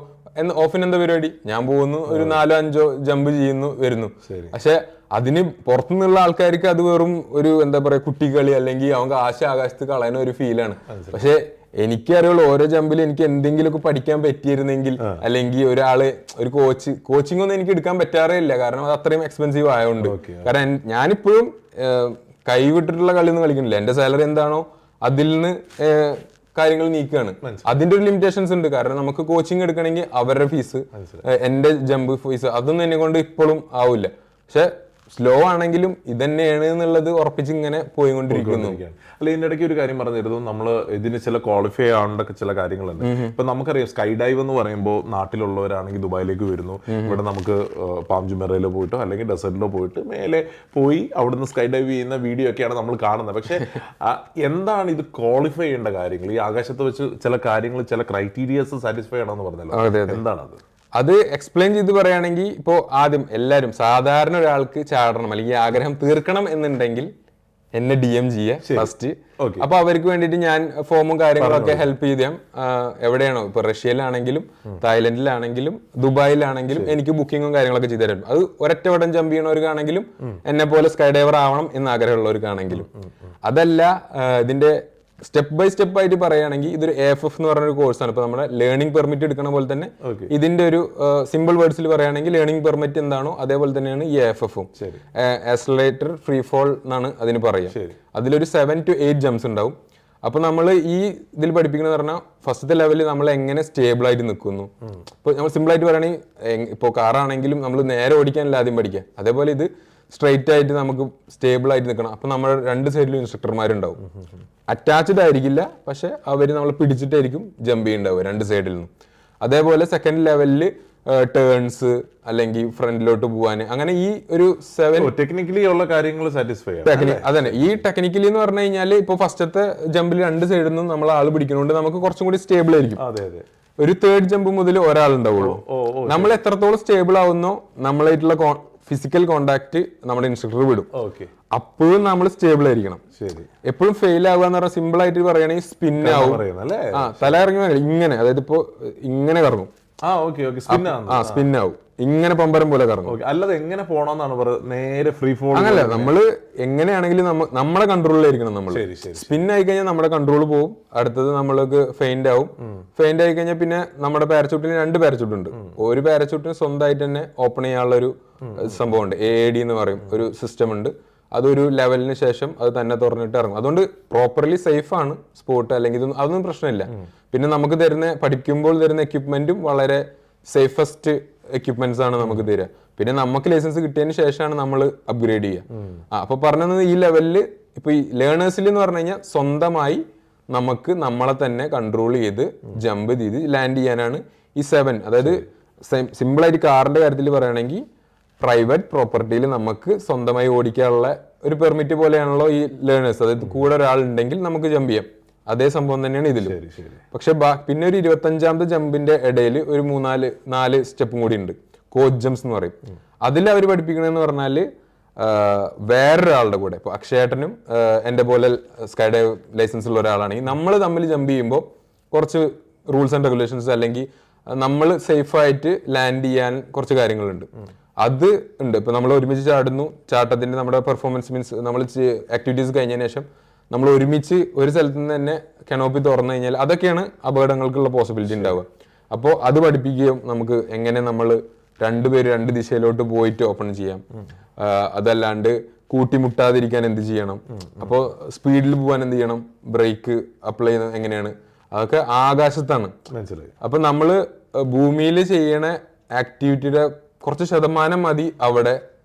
ഓഫിന് എന്താ പരിപാടി, ഞാൻ പോകുന്നു, ഒരു 4-5 ജമ്പ് ചെയ്യുന്നു വരുന്നു. പക്ഷെ അതിന് പുറത്തുനിന്നുള്ള ആൾക്കാർക്ക് അത് വെറും ഒരു എന്താ പറയാ കുട്ടികളി അല്ലെങ്കിൽ അവർക്ക് ആകാശത്ത് കളയുന്ന ഒരു ഫീലാണ്. പക്ഷെ എനിക്കറിയുള്ളൂ ഓരോ ജമ്പിലും എനിക്ക് എന്തെങ്കിലുമൊക്കെ പഠിക്കാൻ പറ്റിയിരുന്നെങ്കിൽ, അല്ലെങ്കിൽ ഒരു കോച്ചിങ് ഒന്നും എനിക്ക് എടുക്കാൻ പറ്റാറേ ഇല്ല. കാരണം അത് അത്രയും എക്സ്പെൻസീവ് ആയതുകൊണ്ട്. കാരണം ഞാനിപ്പോഴും കൈവിട്ടിട്ടുള്ള കളിയൊന്നും കളിക്കുന്നില്ല. എന്റെ സാലറി എന്താണോ അതിൽ നിന്ന് കാര്യങ്ങൾ നീക്കുകയാണ്. അതിന്റെ ഒരു ലിമിറ്റേഷൻസ് ഉണ്ട്. കാരണം നമുക്ക് കോച്ചിങ് എടുക്കണമെങ്കിൽ അവരുടെ ഫീസ്, എന്റെ ജമ്പ് ഫീസ്, അതൊന്നും എന്നെ കൊണ്ട് ഇപ്പോഴും ആവില്ല. പക്ഷെ സ്ലോ ആണെങ്കിലും ഇതന്നെയാണ് എന്നുള്ളത് ഉറപ്പിച്ച് ഇങ്ങനെ പോയിക്കൊണ്ടിരിക്കുന്നു. അല്ല, ഇതിന്റെ ഇടയ്ക്ക് ഒരു കാര്യം പറഞ്ഞിരുന്നു, നമ്മള് ഇതിന് ചില ക്വാളിഫൈ ആവേണ്ട ചില കാര്യങ്ങളുണ്ട്. ഇപ്പൊ നമുക്കറിയാം സ്കൈ ഡൈവ് എന്ന് പറയുമ്പോൾ നാട്ടിലുള്ളവരാണെങ്കിൽ ദുബായിലേക്ക് വരുന്നു, ഇവിടെ നമുക്ക് പാം ജുമേറയിലോ പോയിട്ടോ അല്ലെങ്കിൽ ഡെസേർട്ടിലോ പോയിട്ട് മേലെ പോയി അവിടുന്ന് സ്കൈ ഡൈവ് ചെയ്യുന്ന വീഡിയോ ഒക്കെയാണ് നമ്മൾ കാണുന്നത്. പക്ഷെ എന്താണ് ഇത് ക്വാളിഫൈ ചെയ്യേണ്ട കാര്യങ്ങൾ? ഈ ആകാശത്ത് വെച്ച് ചില കാര്യങ്ങൾ, ചില ക്രൈറ്റീരിയസ് സാറ്റിസ്ഫൈ ആണെന്ന് പറഞ്ഞല്ലോ, എന്താണ് അത്? അത് എക്സ്പ്ലെയിൻ ചെയ്ത് പറയുകയാണെങ്കിൽ, ഇപ്പോൾ ആദ്യം എല്ലാവരും സാധാരണ ഒരാൾക്ക് ചാടണം അല്ലെങ്കിൽ ആഗ്രഹം തീർക്കണം എന്നുണ്ടെങ്കിൽ എന്നെ DM ചെയ്യുക ഫസ്റ്റ്. അപ്പൊ അവർക്ക് വേണ്ടിയിട്ട് ഞാൻ ഫോമും കാര്യങ്ങളൊക്കെ ഹെൽപ്പ് ചെയ്താൽ എവിടെയാണോ, ഇപ്പൊ റഷ്യയിലാണെങ്കിലും തായ്ലൻഡിലാണെങ്കിലും ദുബായിലാണെങ്കിലും എനിക്ക് ബുക്കിങ്ങും കാര്യങ്ങളൊക്കെ ചെയ്തു തരും. അത് ഒരൊറ്റ വട്ടം ജമ്പ് ചെയ്യണവർക്കാണെങ്കിലും എന്നെ പോലെ സ്കൈ ഡൈവർ ആവണം എന്ന് ആഗ്രഹമുള്ളവർക്കാണെങ്കിലും. അതല്ല, ഇതിന്റെ സ്റ്റെപ്പ് ബൈ സ്റ്റെപ്പ് ആയിട്ട് പറയുകയാണെങ്കിൽ ഇതൊരു AFF എന്ന് പറഞ്ഞൊരു കോഴ്സാണ്. ഇപ്പൊ നമ്മുടെ ലേണിംഗ് പെർമിറ്റ് എടുക്കുന്ന പോലെ തന്നെ ഇതിന്റെ ഒരു സിമ്പിൾ വേർഡ്സിൽ പറയുകയാണെങ്കിൽ ലേണിംഗ് പെർമിറ്റ് എന്താണോ അതേപോലെ തന്നെയാണ് ഈ AFF-ഉം. ആക്സിലറേറ്റർ ഫ്രീ ഫോൾ എന്നാണ് അതിന് പറയുക. അതിലൊരു 7 to 8 ജംപ്സ് ഉണ്ടാവും. അപ്പൊ നമ്മൾ ഈ ഇതിൽ പഠിപ്പിക്കുന്നത് പറഞ്ഞാൽ ഫസ്റ്റത്തെ ലെവലിൽ നമ്മൾ എങ്ങനെ സ്റ്റേബിൾ ആയിട്ട് നിൽക്കുന്നു. ഇപ്പൊ നമ്മൾ സിമ്പിൾ ആയിട്ട് പറയുകയാണെങ്കിൽ, ഇപ്പോൾ കാറാണെങ്കിലും നമ്മൾ നേരെ ഓടിക്കാനല്ല ആദ്യം പഠിക്കുക. അതേപോലെ ഇത് സ്ട്രെയിറ്റ് ആയിട്ട് നമുക്ക് സ്റ്റേബിൾ ആയിട്ട് നിൽക്കണം. അപ്പൊ നമ്മുടെ രണ്ട് സൈഡിലും ഇൻസ്ട്രക്ടർമാരുണ്ടാവും. അറ്റാച്ച്ഡ് ആയിരിക്കില്ല, പക്ഷെ അവർ നമ്മളെ പിടിച്ചിട്ടായിരിക്കും ജമ്പ് ചെയ്യുന്നുണ്ടാവുക രണ്ട് സൈഡിൽ നിന്നും. അതേപോലെ സെക്കൻഡ് ലെവലിൽ ടേൺസ് അല്ലെങ്കിൽ ഫ്രണ്ടിലോട്ട് പോവാൻ, അങ്ങനെ ഈ ഒരു 7 ടെക്നിക്കലി ഉള്ള കാര്യങ്ങൾ സാറ്റിസ്ഫൈ അതന്നെ. ഈ ടെക്നിക്കലി എന്ന് പറഞ്ഞു കഴിഞ്ഞാൽ ഇപ്പൊ ഫസ്റ്റത്തെ ജമ്പിൽ രണ്ട് സൈഡിൽ നിന്നും നമ്മൾ ആൾ പിടിക്കുന്നതുകൊണ്ട് നമുക്ക് കുറച്ചും കൂടി സ്റ്റേബിൾ ആയിരിക്കും. ഒരു തേർഡ് ജമ്പ് മുതൽ ഒരാളുണ്ടാവുള്ളൂ. നമ്മൾ എത്രത്തോളം സ്റ്റേബിൾ ആവുന്നോ നമ്മളായിട്ടുള്ള ഫിസിക്കൽ കോണ്ടാക്ട് നമ്മുടെ ഇൻസ്ട്രക്ടർ വിടും. അപ്പോഴും നമ്മൾ സ്റ്റേബിൾ ആയിരിക്കണം. എപ്പോഴും ഫെയിൽ ആവുക എന്ന് പറഞ്ഞാൽ സിമ്പിൾ ആയിട്ട് പറയുകയാണെങ്കിൽ സ്പിൻ ആവും. തല ഇറങ്ങി ഇങ്ങനെ, അതായത് ഇപ്പോ ഇങ്ങനെ കറങ്ങും, സ്പിൻ ആവും, ഇങ്ങനെ പമ്പരം പോലെ കറങ്ങും. അല്ലാതെ എങ്ങനെ പോണെന്നാണ് നേരെ ഫ്രീ ഫോൾ അങ്ങനല്ല, നമ്മള് എങ്ങനെയാണെങ്കിലും നമ്മളെ കൺട്രോളിലായിരിക്കണം. നമ്മൾ സ്പിൻ ആയി കഴിഞ്ഞാൽ നമ്മുടെ കൺട്രോൾ പോകും. അടുത്തത് നമ്മൾക്ക് ഫെയിന്റ് ആവും. ഫെയിന്റ് ആയി കഴിഞ്ഞാൽ പിന്നെ നമ്മുടെ പാരച്യൂട്ടിന് 2 പാരച്യൂട്ട് ഉണ്ട്. ഒരു പാരച്യൂട്ടിന് സ്വന്തമായിട്ട് തന്നെ ഓപ്പൺ ചെയ്യാനുള്ള ഒരു സംഭവം ഉണ്ട്, AAD എന്ന് പറയും, ഒരു സിസ്റ്റം ഉണ്ട്. അതൊരു ലെവലിന് ശേഷം അത് തന്നെ തുറന്നിട്ട് ഇറങ്ങും. അതുകൊണ്ട് പ്രോപ്പർലി സേഫ് ആണ് സ്പോട്ട്, അല്ലെങ്കിൽ അതൊന്നും പ്രശ്നമില്ല. പിന്നെ നമുക്ക് പഠിക്കുമ്പോൾ തരുന്ന എക്യുപ്മെന്റും വളരെ സേഫസ്റ്റ് എക്യുപ്മെന്റ്സ് ആണ് നമുക്ക് തരിക. പിന്നെ നമുക്ക് ലൈസൻസ് കിട്ടിയതിന് ശേഷമാണ് നമ്മൾ അപ്ഗ്രേഡ് ചെയ്യുക. അപ്പൊ പറഞ്ഞത് ഈ ലെവലിൽ ഇപ്പൊ ഈ ലേണേഴ്സിൽ എന്ന് പറഞ്ഞു കഴിഞ്ഞാൽ സ്വന്തമായി നമുക്ക് നമ്മളെ തന്നെ കൺട്രോൾ ചെയ്ത് ജമ്പ് ചെയ്ത് ലാൻഡ് ചെയ്യാനാണ് ഈ 7. അതായത് സിമ്പിളായിട്ട് കാറിന്റെ കാര്യത്തിൽ പറയുകയാണെങ്കിൽ പ്രൈവറ്റ് പ്രോപ്പർട്ടിയിൽ നമുക്ക് സ്വന്തമായി ഓടിക്കാനുള്ള ഒരു പെർമിറ്റ് പോലെയാണല്ലോ ഈ ലേണേഴ്സ്. അതായത് കൂടെ ഒരാളുണ്ടെങ്കിൽ നമുക്ക് ജമ്പ് ചെയ്യാം. അതേ സംഭവം തന്നെയാണ് ഇതിൽ. പക്ഷെ പിന്നെ ഒരു 25ാമത്തെ ജമ്പിന്റെ ഇടയിൽ ഒരു 4 സ്റ്റെപ്പും കൂടി ഉണ്ട്, കോച്ച് ജംപ്സ് എന്ന് പറയും. അതിൽ അവർ പഠിപ്പിക്കണമെന്ന് പറഞ്ഞാല് വേറൊരാളുടെ കൂടെ, ഇപ്പൊ അക്ഷയേട്ടനും എന്റെ പോലെ സ്കൈ ഡൈവ് ലൈസൻസ് ഉള്ള ഒരാളാണെങ്കിൽ നമ്മൾ തമ്മിൽ ജമ്പ് ചെയ്യുമ്പോൾ കുറച്ച് റൂൾസ് ആൻഡ് റെഗുലേഷൻസ്, അല്ലെങ്കിൽ നമ്മൾ സേഫ് ആയിട്ട് ലാൻഡ് ചെയ്യാൻ കുറച്ച് കാര്യങ്ങളുണ്ട്. അത് ഉണ്ട്. ഇപ്പൊ നമ്മൾ ഒരുമിച്ച് ചാടുന്നു, ചാട്ടത്തിന്റെ നമ്മുടെ പെർഫോമൻസ് മീൻസ് നമ്മൾ ആക്ടിവിറ്റീസ് കഴിഞ്ഞതിന് ശേഷം നമ്മൾ ഒരുമിച്ച് ഒരു സ്ഥലത്ത് നിന്ന് തന്നെ കനോപ്പി തുറന്നു കഴിഞ്ഞാൽ അതൊക്കെയാണ് അപകടങ്ങൾക്കുള്ള പോസിബിലിറ്റി ഉണ്ടാവുക. അപ്പോൾ അത് പഠിപ്പിക്കുകയും നമുക്ക് എങ്ങനെ നമ്മൾ 2 പേര് 2 ദിശയിലോട്ട് പോയിട്ട് ഓപ്പൺ ചെയ്യാം, അതല്ലാണ്ട് കൂട്ടിമുട്ടാതിരിക്കാൻ എന്ത് ചെയ്യണം, അപ്പോൾ സ്പീഡിൽ പോകാൻ എന്ത് ചെയ്യണം, ബ്രേക്ക് അപ്ലൈ ചെയ്യുന്നത് എങ്ങനെയാണ്, അതൊക്കെ ആകാശത്താണ്. അപ്പൊ നമ്മള് ഭൂമിയിൽ ചെയ്യണ ആക്ടിവിറ്റിയുടെ കുറച്ച് ശതമാനം മതി അവിടെ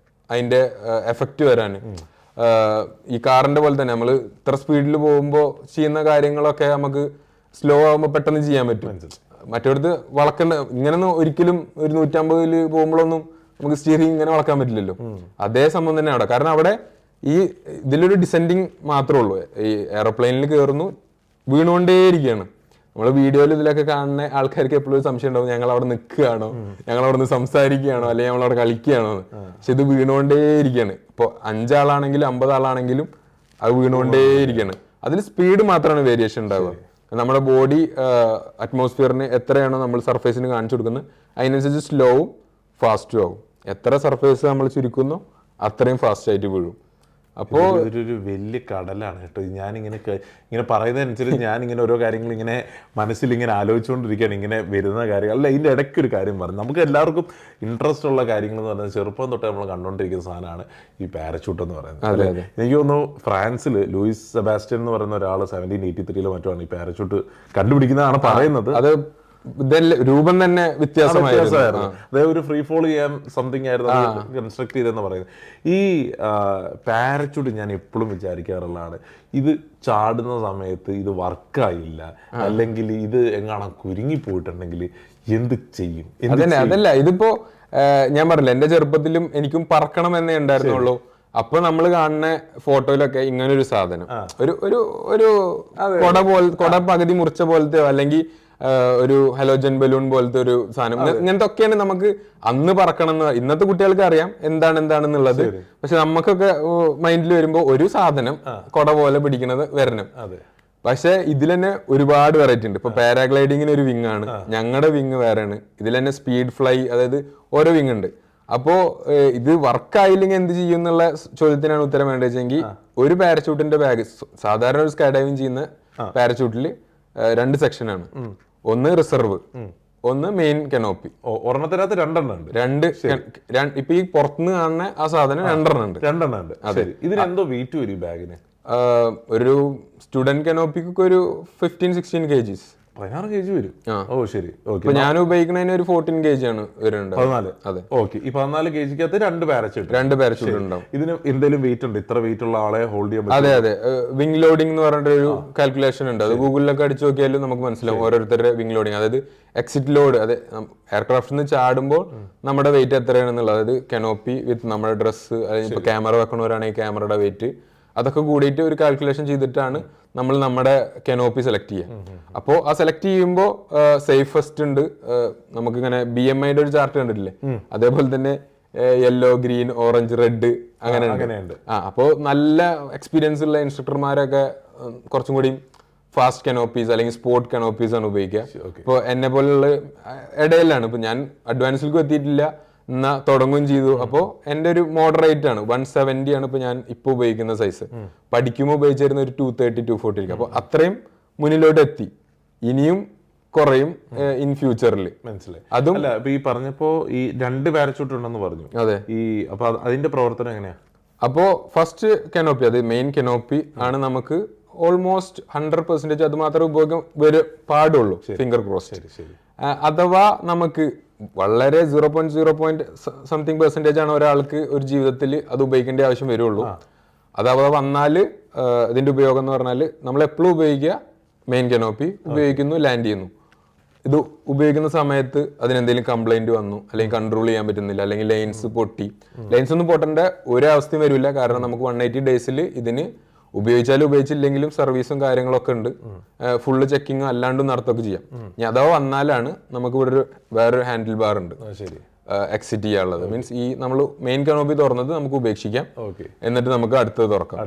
അതിന്റെ എഫക്റ്റ് വരാൻ. ഈ കാറിന്റെ പോലെ തന്നെ നമ്മൾ ഇത്ര സ്പീഡിൽ പോകുമ്പോൾ ചെയ്യുന്ന കാര്യങ്ങളൊക്കെ നമുക്ക് സ്ലോ ആകുമ്പോൾ പെട്ടെന്ന് ചെയ്യാൻ പറ്റും. മറ്റേടത്ത് വളക്കേണ്ട ഇങ്ങനൊന്നും ഒരിക്കലും ഒരു 150 പോകുമ്പോഴൊന്നും നമുക്ക് സ്റ്റിയറിംഗ് ഇങ്ങനെ വളക്കാൻ പറ്റില്ലല്ലോ. അതേ സംഭവം തന്നെ അവിടെ. കാരണം അവിടെ ഈ ഇതിലൊരു ഡിസെൻഡിങ് മാത്രമേ ഉള്ളൂ. ഈ എയറോപ്ലെയിനിൽ കയറുന്നു, വീണുകൊണ്ടേയിരിക്കുകയാണ്. നമ്മൾ വീഡിയോയിൽ ഇതിലൊക്കെ കാണുന്ന ആൾക്കാർക്ക് എപ്പോഴും ഒരു സംശയം ഉണ്ടാവും, ഞങ്ങൾ അവിടെ നിൽക്കുകയാണോ, ഞങ്ങൾ അവിടെ നിന്ന് സംസാരിക്കുകയാണോ, അല്ലെങ്കിൽ നമ്മൾ അവിടെ കളിക്കുകയാണോ എന്ന്. പക്ഷെ ഇത് വീണുകൊണ്ടേയിരിക്കുകയാണ്. ഇപ്പോൾ 5 ആളാണെങ്കിലും 50 ആളാണെങ്കിലും അത് വീണുകൊണ്ടേയിരിക്കുകയാണ്. അതിൽ സ്പീഡ് മാത്രമാണ് വേരിയേഷൻ ഉണ്ടാവുക. നമ്മുടെ ബോഡി അറ്റ്മോസ്ഫിയറിന് എത്രയാണോ നമ്മൾ സർഫേസിന് കാണിച്ചു കൊടുക്കുന്നത് അതിനനുസരിച്ച് സ്ലോവും ഫാസ്റ്റും ആവും. എത്ര സർഫേസ് നമ്മൾ ചുരുക്കുന്നോ അത്രയും ഫാസ്റ്റ് ആയിട്ട് വീഴും. അപ്പോ ഒരു വലിയ കടലാണ് കേട്ടോ. ഇങ്ങനെ പറയുന്നതനുസരിച്ച് ഞാനിങ്ങനെ ഓരോ കാര്യങ്ങൾ ഇങ്ങനെ മനസ്സിൽ ഇങ്ങനെ ആലോചിച്ചുകൊണ്ടിരിക്കുകയാണ്, ഇങ്ങനെ വരുന്ന കാര്യങ്ങൾ. അല്ല, ഇതിൻ്റെ ഇടയ്ക്ക് ഒരു കാര്യം പറഞ്ഞു, നമുക്ക് എല്ലാവർക്കും ഇൻട്രസ്റ്റ് ഉള്ള കാര്യങ്ങൾ എന്ന് പറഞ്ഞാൽ ചെറുപ്പം തൊട്ട് നമ്മൾ കണ്ടുകൊണ്ടിരിക്കുന്ന സാധനമാണ് ഈ പാരച്യൂട്ട് എന്ന് പറയുന്നത്. എനിക്ക് തോന്നുന്നു ഫ്രാൻസിൽ ലൂയിസ് സെബാസ്റ്റ്യൻ എന്ന് പറയുന്ന ഒരാൾ 1783 മറ്റുമാണ് ഈ പാരച്യൂട്ട് കണ്ടുപിടിക്കുന്നതാണ് പറയുന്നത്. അത് രൂപം തന്നെ വ്യത്യാസമായിരുന്നു. അതായത് ഒരു ഫ്രീ ഫോൾ ചെയ്യാൻ സംതിങ് ആയിരുന്നു കൺസ്ട്രക്ട് ചെയ്തെന്ന് പറയുന്നത്. ഈ പാരച്യൂട്ട് ഞാൻ എപ്പോഴും വിചാരിക്കാറുള്ളതാണ്, ഇത് ചാടുന്ന സമയത്ത് ഇത് വർക്കായില്ല, അല്ലെങ്കിൽ ഇത് എങ്ങാണം കുരുങ്ങി പോയിട്ടുണ്ടെങ്കിൽ എന്ത് ചെയ്യും? അതല്ല, ഇതിപ്പോ ഞാൻ പറഞ്ഞില്ല, എന്റെ ചെറുപ്പത്തിലും എനിക്കും പറക്കണം എന്നേ ഉണ്ടായിരുന്നുള്ളൂ. അപ്പൊ നമ്മൾ കാണുന്ന ഫോട്ടോയിലൊക്കെ ഇങ്ങനൊരു സാധനം, ഒരു കൊട പകുതി മുറിച്ച പോലത്തെയോ അല്ലെങ്കിൽ ഒരു ഹലോജൻ ബലൂൺ പോലത്തെ ഒരു സാധനം, ഇങ്ങനത്തെ ഒക്കെയാണ് നമുക്ക് അന്ന് പറക്കണം എന്ന്. ഇന്നത്തെ കുട്ടികൾക്ക് അറിയാം എന്താണെന്നുള്ളത്. പക്ഷെ നമുക്കൊക്കെ മൈൻഡിൽ വരുമ്പോ ഒരു സാധനം കൊട പോലെ പിടിക്കണത് വരണം. പക്ഷെ ഇതിൽ തന്നെ ഒരുപാട് വെറൈറ്റി ഉണ്ട്. ഇപ്പൊ പാരാഗ്ലൈഡിങ്ങിന് ഒരു വിങ് ആണ്, ഞങ്ങളുടെ വിങ് വേറെയാണ്. ഇതിൽ തന്നെ സ്പീഡ് ഫ്ലൈ, അതായത് ഓരോ വിങ് ഉണ്ട്. അപ്പോ ഇത് വർക്കായില്ലെങ്കിൽ എന്ത് ചെയ്യും എന്നുള്ള ചോദ്യത്തിനാണ് ഉത്തരം വേണ്ടത് വെച്ചെങ്കിൽ, ഒരു പാരച്യൂട്ടിന്റെ ബാഗ് സാധാരണ ഒരു സ്കൈ ഡൈവിംഗ് ചെയ്യുന്ന പാരച്യൂട്ടിൽ 2 സെക്ഷനാണ്. ഒന്ന് റിസർവ്, ഒന്ന് മെയിൻ കനോപ്പി. ഒരെണ്ണത്തിനകത്ത് 2 ഉണ്ട്. ഇപ്പൊ ഈ പുറത്തുനിന്ന് കാണുന്ന ആ സാധനം 2 ഉണ്ട്. ഇതിനെന്തോ വെയിറ്റ് വരും ബാഗിന്? ഒരു സ്റ്റുഡന്റ് കനോപ്പിക്ക് ഒരു 15-16 kgs. 16 kg വരും. ഓ ശരി, ഓക്കെ. ഞാൻ ഉപയോഗിക്കുന്നതിന് ഒരു 14 kg ആണ് വരുന്നുണ്ട്. 14. അതെ, ഓക്കെ. ഈ 14 kgക്കകത്ത് 2 പാരച്യൂട്ട് ഉണ്ടാവും. ഇതിന് എന്തെങ്കിലും വെയിറ്റ് ഉണ്ട്? ഇത്ര വെയിറ്റ് ഉള്ള ആളെ ഹോൾഡ് ചെയ്യാൻ പറ്റും? അതെ അതെ, വിങ് ലോഡിംഗ് എന്ന് പറഞ്ഞിട്ടൊരു കാൽക്കുലേഷൻ ഉണ്ട്. അത് ഗൂഗിളിലൊക്കെ അടിച്ചു നോക്കിയാലും നമുക്ക് മനസ്സിലാവും ഓരോരുത്തരുടെ വിങ് ലോഡിംഗ്. അതായത് എക്സിറ്റ് ലോഡ്, അതെ എയർക്രാഫ്റ്റിൽ നിന്ന് ചാടുമ്പോൾ നമ്മുടെ വെയിറ്റ് എത്രയാണെന്നുള്ളത്, അതായത് കനോപ്പി വിത്ത് നമ്മുടെ ഡ്രസ്സ്, അല്ലെങ്കിൽ ഇപ്പോൾ ക്യാമറ വെക്കണവരാണെങ്കിൽ ക്യാമറയുടെ വെയിറ്റ്, അതൊക്കെ കൂടിയിട്ട് ഒരു കാൽക്കുലേഷൻ ചെയ്തിട്ടാണ് നമ്മൾ നമ്മുടെ കനോപ്പി സെലക്ട് ചെയ്യുക. അപ്പോൾ ആ സെലക്ട് ചെയ്യുമ്പോൾ സേഫസ്റ്റ് ഉണ്ട്. നമുക്കിങ്ങനെ BMI ഒരു ചാർട്ട് കണ്ടിട്ടില്ലേ, അതേപോലെ തന്നെ യെല്ലോ, ഗ്രീൻ, ഓറഞ്ച്, റെഡ് അങ്ങനെയുണ്ട്. അപ്പോൾ നല്ല എക്സ്പീരിയൻസ് ഉള്ള ഇൻസ്ട്രക്ടർമാരൊക്കെ കുറച്ചും കൂടി ഫാസ്റ്റ് കനോപ്പീസ് അല്ലെങ്കിൽ സ്പോർട്ട് കനോപ്പീസ് ആണ് ഉപയോഗിക്കുക. ഇപ്പോൾ എന്നെ പോലുള്ള ഇടയിലാണ്. ഇപ്പൊ ഞാൻ അഡ്വാൻസിലേക്ക് എത്തിയിട്ടില്ല, എന്നാ തുടങ്ങുകയും ചെയ്തു. അപ്പോൾ എൻ്റെ ഒരു മോഡറേറ്റ് ആണ്, 170 ആണ് ഇപ്പൊ ഞാൻ ഇപ്പൊ ഉപയോഗിക്കുന്ന സൈസ്. പഠിക്കുമ്പോൾ ഉപയോഗിച്ചിരുന്ന ഒരു 230, 240. അപ്പോൾ അത്രയും മുന്നിലോട്ട് എത്തി. ഇനിയും കുറയും ഇൻ ഫ്യൂച്ചറിൽ. മനസ്സിലായി. അതും ഈ പറഞ്ഞപ്പോ ഈ 2 പാരച്യൂട്ട് ഉണ്ടെന്ന് പറഞ്ഞു. അതെ. അപ്പൊ അതിന്റെ പ്രവർത്തനം എങ്ങനെയാ? അപ്പോ ഫസ്റ്റ് കനോപ്പി, അത് മെയിൻ കനോപ്പി ആണ് നമുക്ക് ഓൾമോസ്റ്റ് 100% അത് മാത്രമേ ഉപയോഗം പാടുള്ളൂ, ഫിംഗർ ക്രോസ്. അഥവാ നമുക്ക് വളരെ 0.0 ആണ് ഒരാൾക്ക് ഒരു ജീവിതത്തിൽ അത് ഉപയോഗിക്കേണ്ട ആവശ്യം വരുള്ളൂ. അഥവാ വന്നാൽ ഇതിന്റെ ഉപയോഗം എന്ന് പറഞ്ഞാൽ നമ്മൾ എപ്പോഴും ഉപയോഗിക്കുക മെയിൻ കനോപ്പി ഉപയോഗിക്കുന്നു, ലാൻഡ് ചെയ്യുന്നു. ഇത് ഉപയോഗിക്കുന്ന സമയത്ത് അതിനെന്തെങ്കിലും കംപ്ലൈന്റ് വന്നു, അല്ലെങ്കിൽ കൺട്രോൾ ചെയ്യാൻ പറ്റുന്നില്ല, അല്ലെങ്കിൽ ലൈൻസ് പൊട്ടി. ലൈൻസ് ഒന്നും പൊട്ടേണ്ട ഒരു അവസ്ഥയും വരില്ല. കാരണം നമുക്ക് 180 ഡേയ്സിൽ ഇതിന് ഉപയോഗിച്ചാലും ഉപയോഗിച്ചില്ലെങ്കിലും സർവീസും കാര്യങ്ങളൊക്കെ ഉണ്ട്. ഫുള്ള് ചെക്കിങ്ങും അല്ലാണ്ടും നടത്തുകയൊക്കെ ചെയ്യാം. ഇനി അഥവാ വന്നാലാണ് നമുക്ക് ഇവിടെ വേറൊരു ഹാൻഡിൽ ബാർ ഉണ്ട് എക്സിറ്റ് ചെയ്യാനുള്ളത്. മീൻസ് ഈ നമ്മൾ മെയിൻ കനോപ്പി തുറന്നത് നമുക്ക് ഉപേക്ഷിക്കാം, എന്നിട്ട് നമുക്ക് അടുത്തത് തുറക്കാം.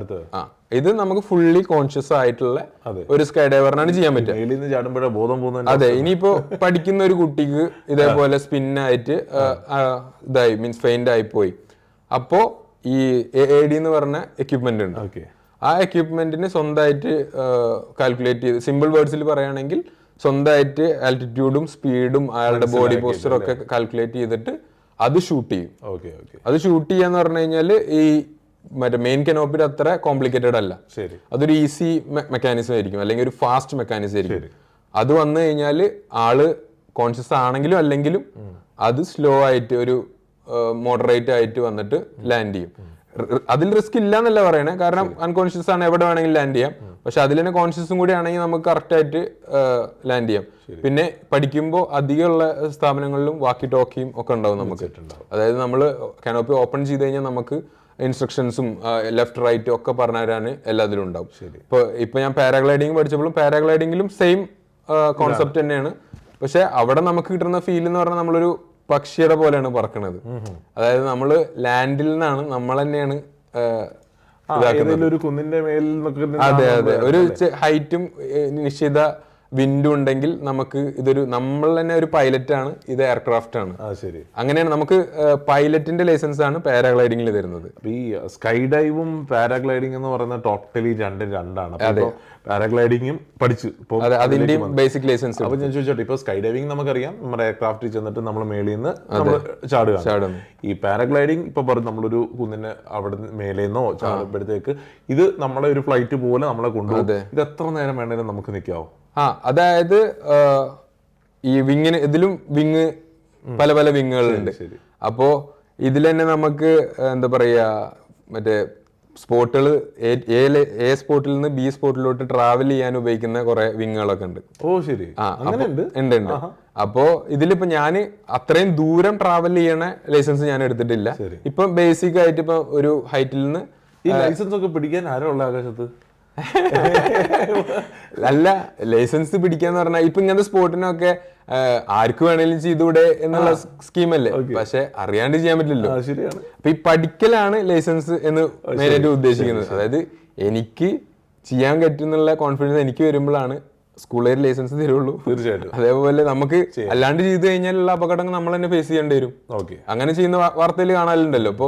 ഇത് നമുക്ക് ഫുള്ളി കോൺഷ്യസ് ആയിട്ടുള്ള ഒരു സ്കൈ ഡൈവറിനാണ് ചെയ്യാൻ പറ്റുക. അതെ. ഇനിയിപ്പോ പഠിക്കുന്ന ഒരു കുട്ടിക്ക് ഇതേപോലെ സ്പിന്നായിട്ട് ഇതായി, മീൻസ് ഫെയിന്റ് ആയി പോയി, അപ്പോ ഈ AAD എന്ന് പറഞ്ഞ എക്യുപ്മെന്റ് ഉണ്ട്. ആ എക്യുപ്മെന്റിന് സ്വന്തമായിട്ട് കാൽക്കുലേറ്റ് ചെയ്ത്, സിമ്പിൾ വേർഡ്സിൽ പറയുകയാണെങ്കിൽ സ്വന്തമായിട്ട് ആൾട്ടിറ്റ്യൂഡും സ്പീഡും അയാളുടെ ബോഡി പോസ്റ്ററും ഒക്കെ കാൽക്കുലേറ്റ് ചെയ്തിട്ട് അത് ഷൂട്ട് ചെയ്യും. അത് ഷൂട്ട് ചെയ്യാന്ന് പറഞ്ഞു കഴിഞ്ഞാൽ ഈ മറ്റേ മെയിൻ കനോപ്പിയുടെ അത്ര കോംപ്ലിക്കേറ്റഡ് അല്ല. അതൊരു ഈസി മെക്കാനിസം ആയിരിക്കും, അല്ലെങ്കിൽ ഒരു ഫാസ്റ്റ് മെക്കാനിസം ആയിരിക്കും. അത് വന്നു കഴിഞ്ഞാൽ ആള് കോൺഷ്യസ് ആണെങ്കിലും അല്ലെങ്കിലും അത് സ്ലോ ആയിട്ട് ഒരു മോഡറേറ്റ് ആയിട്ട് വന്നിട്ട് ലാൻഡ് ചെയ്യും. അതിൽ റിസ്ക് ഇല്ല എന്നല്ല പറയണേ, കാരണം അൺകോൺഷ്യസ് ആണ്, എവിടെ വേണമെങ്കിലും ലാൻഡ് ചെയ്യാം. പക്ഷെ അതിൽ തന്നെ കോൺഷ്യസും കൂടി ആണെങ്കിൽ നമുക്ക് കറക്റ്റ് ആയിട്ട് ലാൻഡ് ചെയ്യാം. പിന്നെ പഠിക്കുമ്പോൾ അധികമുള്ള സ്ഥാപനങ്ങളിലും വാക്കി ടോക്കിയും ഒക്കെ ഉണ്ടാവും നമുക്ക്. അതായത് നമ്മൾ കനോപ്പി ഓപ്പൺ ചെയ്ത് കഴിഞ്ഞാൽ നമുക്ക് ഇൻസ്ട്രക്ഷൻസും ലെഫ്റ്റ് റൈറ്റ് ഒക്കെ പറഞ്ഞു തരാൻ എല്ലാത്തിലും ഉണ്ടാവും. ഇപ്പൊ ഞാൻ പാരാഗ്ലൈഡിങ് പഠിച്ചപ്പോഴും പാരാഗ്ലൈഡിങ്ങിലും സെയിം കോൺസെപ്റ്റ് തന്നെയാണ്. പക്ഷെ അവിടെ നമുക്ക് കിട്ടുന്ന ഫീൽ എന്ന് പറഞ്ഞാൽ നമ്മളൊരു പക്ഷിയുടെ പോലെയാണ് പറക്കണത്. അതായത് നമ്മള് ലാൻഡിൽ നിന്നാണ്, നമ്മൾ തന്നെയാണ് അതെ അതെ, ഒരു ഹൈറ്റും നിശ്ചിത വിൻഡും ഉണ്ടെങ്കിൽ നമുക്ക് ഇതൊരു, നമ്മൾ തന്നെ ഒരു പൈലറ്റ് ആണ്, ഇത് എയർക്രാഫ്റ്റ് ആണ്. അങ്ങനെയാണ് നമുക്ക് പൈലറ്റിന്റെ ലൈസൻസ് ആണ് പാരാഗ്ലൈഡിംഗിൽ തരുന്നത്. ഈ സ്കൈ ഡൈവും പാരാഗ്ലൈഡിംഗ് എന്ന് പറയുന്നത് ടോട്ടലി രണ്ടാണ്. പാരാഗ്ലൈഡിങ്ങും പഠിച്ചു, അതിന്റെ ബേസിക് ലൈസൻസ്. അപ്പൊ ഞാൻ ചോദിച്ചോട്ടെ, ഇപ്പൊ സ്കൈ ഡൈവിംഗ് നമുക്കറിയാം, നമ്മുടെ എയർക്രാഫ്റ്റിൽ ചെന്നിട്ട് നമ്മൾ മേളിൽ നിന്ന് നമ്മൾ ചാടുക. ഈ പാരാഗ്ലൈഡിംഗ് ഇപ്പൊ പറഞ്ഞു നമ്മളൊരു കുന്നിന് അവിടെ മേലേന്നോ ചാടുമ്പോഴത്തേക്ക് ഇത് നമ്മളെ ഒരു ഫ്ലൈറ്റ് പോലെ നമ്മളെ കൊണ്ടുപോകും. ഇത് എത്ര നേരം വേണേലും നമുക്ക് നിൽക്കാവോ? അതായത് ഈ വിങ്ങിന്, ഇതിലും വിങ് പല പല വിങ്ങുകളുണ്ട്. അപ്പോ ഇതിൽ തന്നെ നമുക്ക് എന്താ പറയാ, മറ്റേ സ്പോട്ടുകൾ എ സ്പോട്ടിൽ നിന്ന് B സ്പോട്ടിലോട്ട് ട്രാവൽ ചെയ്യാൻ ഉപയോഗിക്കുന്ന കുറെ വിങ്ങുകളൊക്കെ ഉണ്ട്. ഉണ്ട്. അപ്പോ ഇതിലിപ്പോ ഞാൻ അത്രയും ദൂരം ട്രാവൽ ചെയ്യണ ലൈസൻസ് ഞാൻ എടുത്തിട്ടില്ല. ഇപ്പൊ ബേസിക് ആയിട്ട് ഇപ്പൊ ഒരു ഹൈറ്റിൽ നിന്ന് ഈ ലൈസൻസ് ഒക്കെ പിടിക്കാൻ ആരോ ഉള്ള ആകാശത്ത് അല്ല, ലൈസൻസ് പിടിക്കാന്ന് പറഞ്ഞാൽ ഇപ്പൊ ഇങ്ങനത്തെ സ്പോർട്ടിനൊക്കെ ആർക്ക് വേണേലും ചെയ്തൂടെ എന്നുള്ള സ്കീമല്ലേ. പക്ഷെ അറിയാണ്ട് ചെയ്യാൻ പറ്റില്ലല്ലോ. അപ്പൊ ഈ പഠിക്കലാണ് ലൈസൻസ് എന്ന് മെയിനായിട്ട് ഉദ്ദേശിക്കുന്നത്. അതായത് എനിക്ക് ചെയ്യാൻ പറ്റുന്നുള്ള കോൺഫിഡൻസ് എനിക്ക് വരുമ്പോഴാണ് സ്കൂളിൽ ലൈസൻസ് തരുള്ളൂ. തീർച്ചയായിട്ടും. അതേപോലെ നമുക്ക് അല്ലാണ്ട് ചെയ്തു കഴിഞ്ഞാലുള്ള അപകടങ്ങൾ നമ്മൾ തന്നെ ഫേസ് ചെയ്യേണ്ടി വരും. അങ്ങനെ ചെയ്യുന്ന വാർത്തയിൽ കാണാറുണ്ടല്ലോ. അപ്പൊ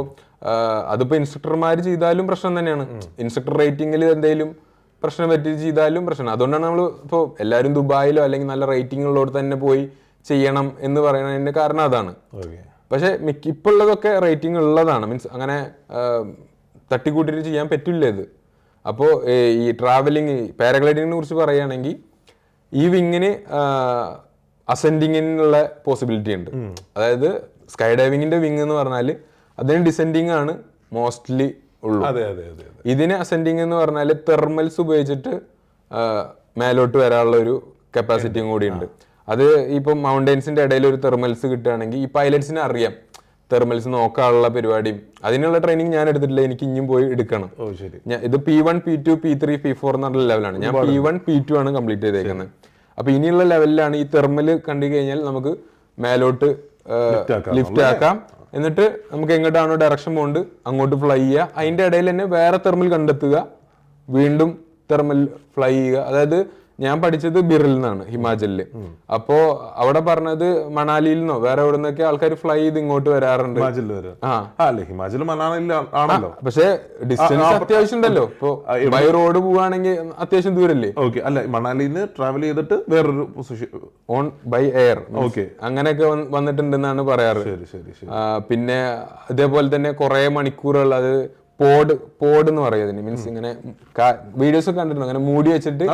അതിപ്പോ ഇൻസ്ട്രക്ടർമാർ ചെയ്താലും പ്രശ്നം തന്നെയാണ്. ഇൻസ്ട്രക്ടർ റേറ്റിംഗിൽ എന്തെങ്കിലും പ്രശ്നം പറ്റി ചെയ്താലും പ്രശ്നമാണ്. അതുകൊണ്ടാണ് നമ്മൾ ഇപ്പോൾ എല്ലാവരും ദുബായിലോ അല്ലെങ്കിൽ നല്ല റേറ്റിംഗ് ഉള്ളവർ തന്നെ പോയി ചെയ്യണം എന്ന് പറയുന്നതിന്റെ കാരണം അതാണ്. പക്ഷെ ഇപ്പോൾ ഉള്ളതൊക്കെ റേറ്റിംഗ് ഉള്ളതാണ്. മീൻസ് അങ്ങനെ തട്ടിക്കൂട്ടിട്ട് ചെയ്യാൻ പറ്റില്ല ഇത്. അപ്പോൾ ഈ ട്രാവലിംഗ്, പാരാഗ്ലൈഡിങ്ങിനെ കുറിച്ച് പറയുകയാണെങ്കിൽ ഈ വിങ്ങിന് അസെൻഡിങ്ങിനുള്ള പോസിബിലിറ്റി ഉണ്ട്. അതായത് സ്കൈ ഡൈവിങ്ങിന്റെ വിങ് എന്ന് പറഞ്ഞാൽ അതിന് ഡിസെൻഡിങ് ആണ് മോസ്റ്റ്ലി ഉള്ളൂ. ഇതിന് അസെൻഡിങ് എന്ന് പറഞ്ഞാൽ തെർമൽസ് ഉപയോഗിച്ചിട്ട് മേലോട്ട് വരാനുള്ള ഒരു കപ്പാസിറ്റിയും കൂടി ഉണ്ട്. അത് ഇപ്പം മൗണ്ടൻസിന്റെ ഇടയിൽ ഒരു തെർമൽസ് കിട്ടുകയാണെങ്കിൽ ഈ പൈലറ്റ്സിന് അറിയാം തെർമൽസ് നോക്കാനുള്ള പരിപാടിയും അതിനുള്ള ട്രെയിനിങ് ഞാൻ എടുത്തിട്ടില്ല, എനിക്ക് ഇനിയും പോയി എടുക്കണം. ഇത് P1, P2, P3, P4 എന്നുള്ള ലെവലാണ്. ഞാൻ P1, P2 ആണ് കംപ്ലീറ്റ് ചെയ്തേക്കുന്നത്. അപ്പൊ ഇനിയുള്ള ലെവലിലാണ് ഈ തെർമൽ കണ്ടു കഴിഞ്ഞാൽ നമുക്ക് മേലോട്ട് ലിഫ്റ്റ് ആക്കാം. എന്നിട്ട് നമുക്ക് എങ്ങോട്ടാണോ ഡയറക്ഷൻ പോണ്ട് അങ്ങോട്ട് ഫ്ലൈ ചെയ്യുക. അതിന്റെ ഇടയിൽ തന്നെ വേറെ തെർമൽ കണ്ടെത്തുക, വീണ്ടും തെർമൽ ഫ്ലൈ ചെയ്യുക. അതായത് ഞാൻ പഠിച്ചത് ബിറിൽ നിന്നാണ്, ഹിമാചലില്. അപ്പോ അവിടെ പറഞ്ഞത് മണാലിയിൽ നിന്നോ വേറെ എവിടെ നിന്നൊക്കെ ആൾക്കാർ ഫ്ലൈ ചെയ്ത് ഇങ്ങോട്ട് വരാറുണ്ട്. പക്ഷെ ഡിസ്റ്റൻസ് അത്യാവശ്യം ഉണ്ടല്ലോ. ഇപ്പൊ ബൈ റോഡ് പോവാണെങ്കിൽ അത്യാവശ്യം ദൂരല്ലേ? അല്ല, മണാലിന്ന് ട്രാവൽ ചെയ്തിട്ട് വേറൊരു പൊസിഷൻ ഓൺ ബൈ എയർ അങ്ങനെയൊക്കെ വന്നിട്ടുണ്ടെന്നാണ് പറയാറ്. പിന്നെ ഇതേപോലെ തന്നെ കുറെ മണിക്കൂറുകൾ അത് പോഡ് എന്ന് പറയുന്നത് മീൻസ് ഇങ്ങനെ വീഡിയോസ് ഒക്കെ കണ്ടിരുന്നു, അങ്ങനെ മൂടി വെച്ചിട്ട്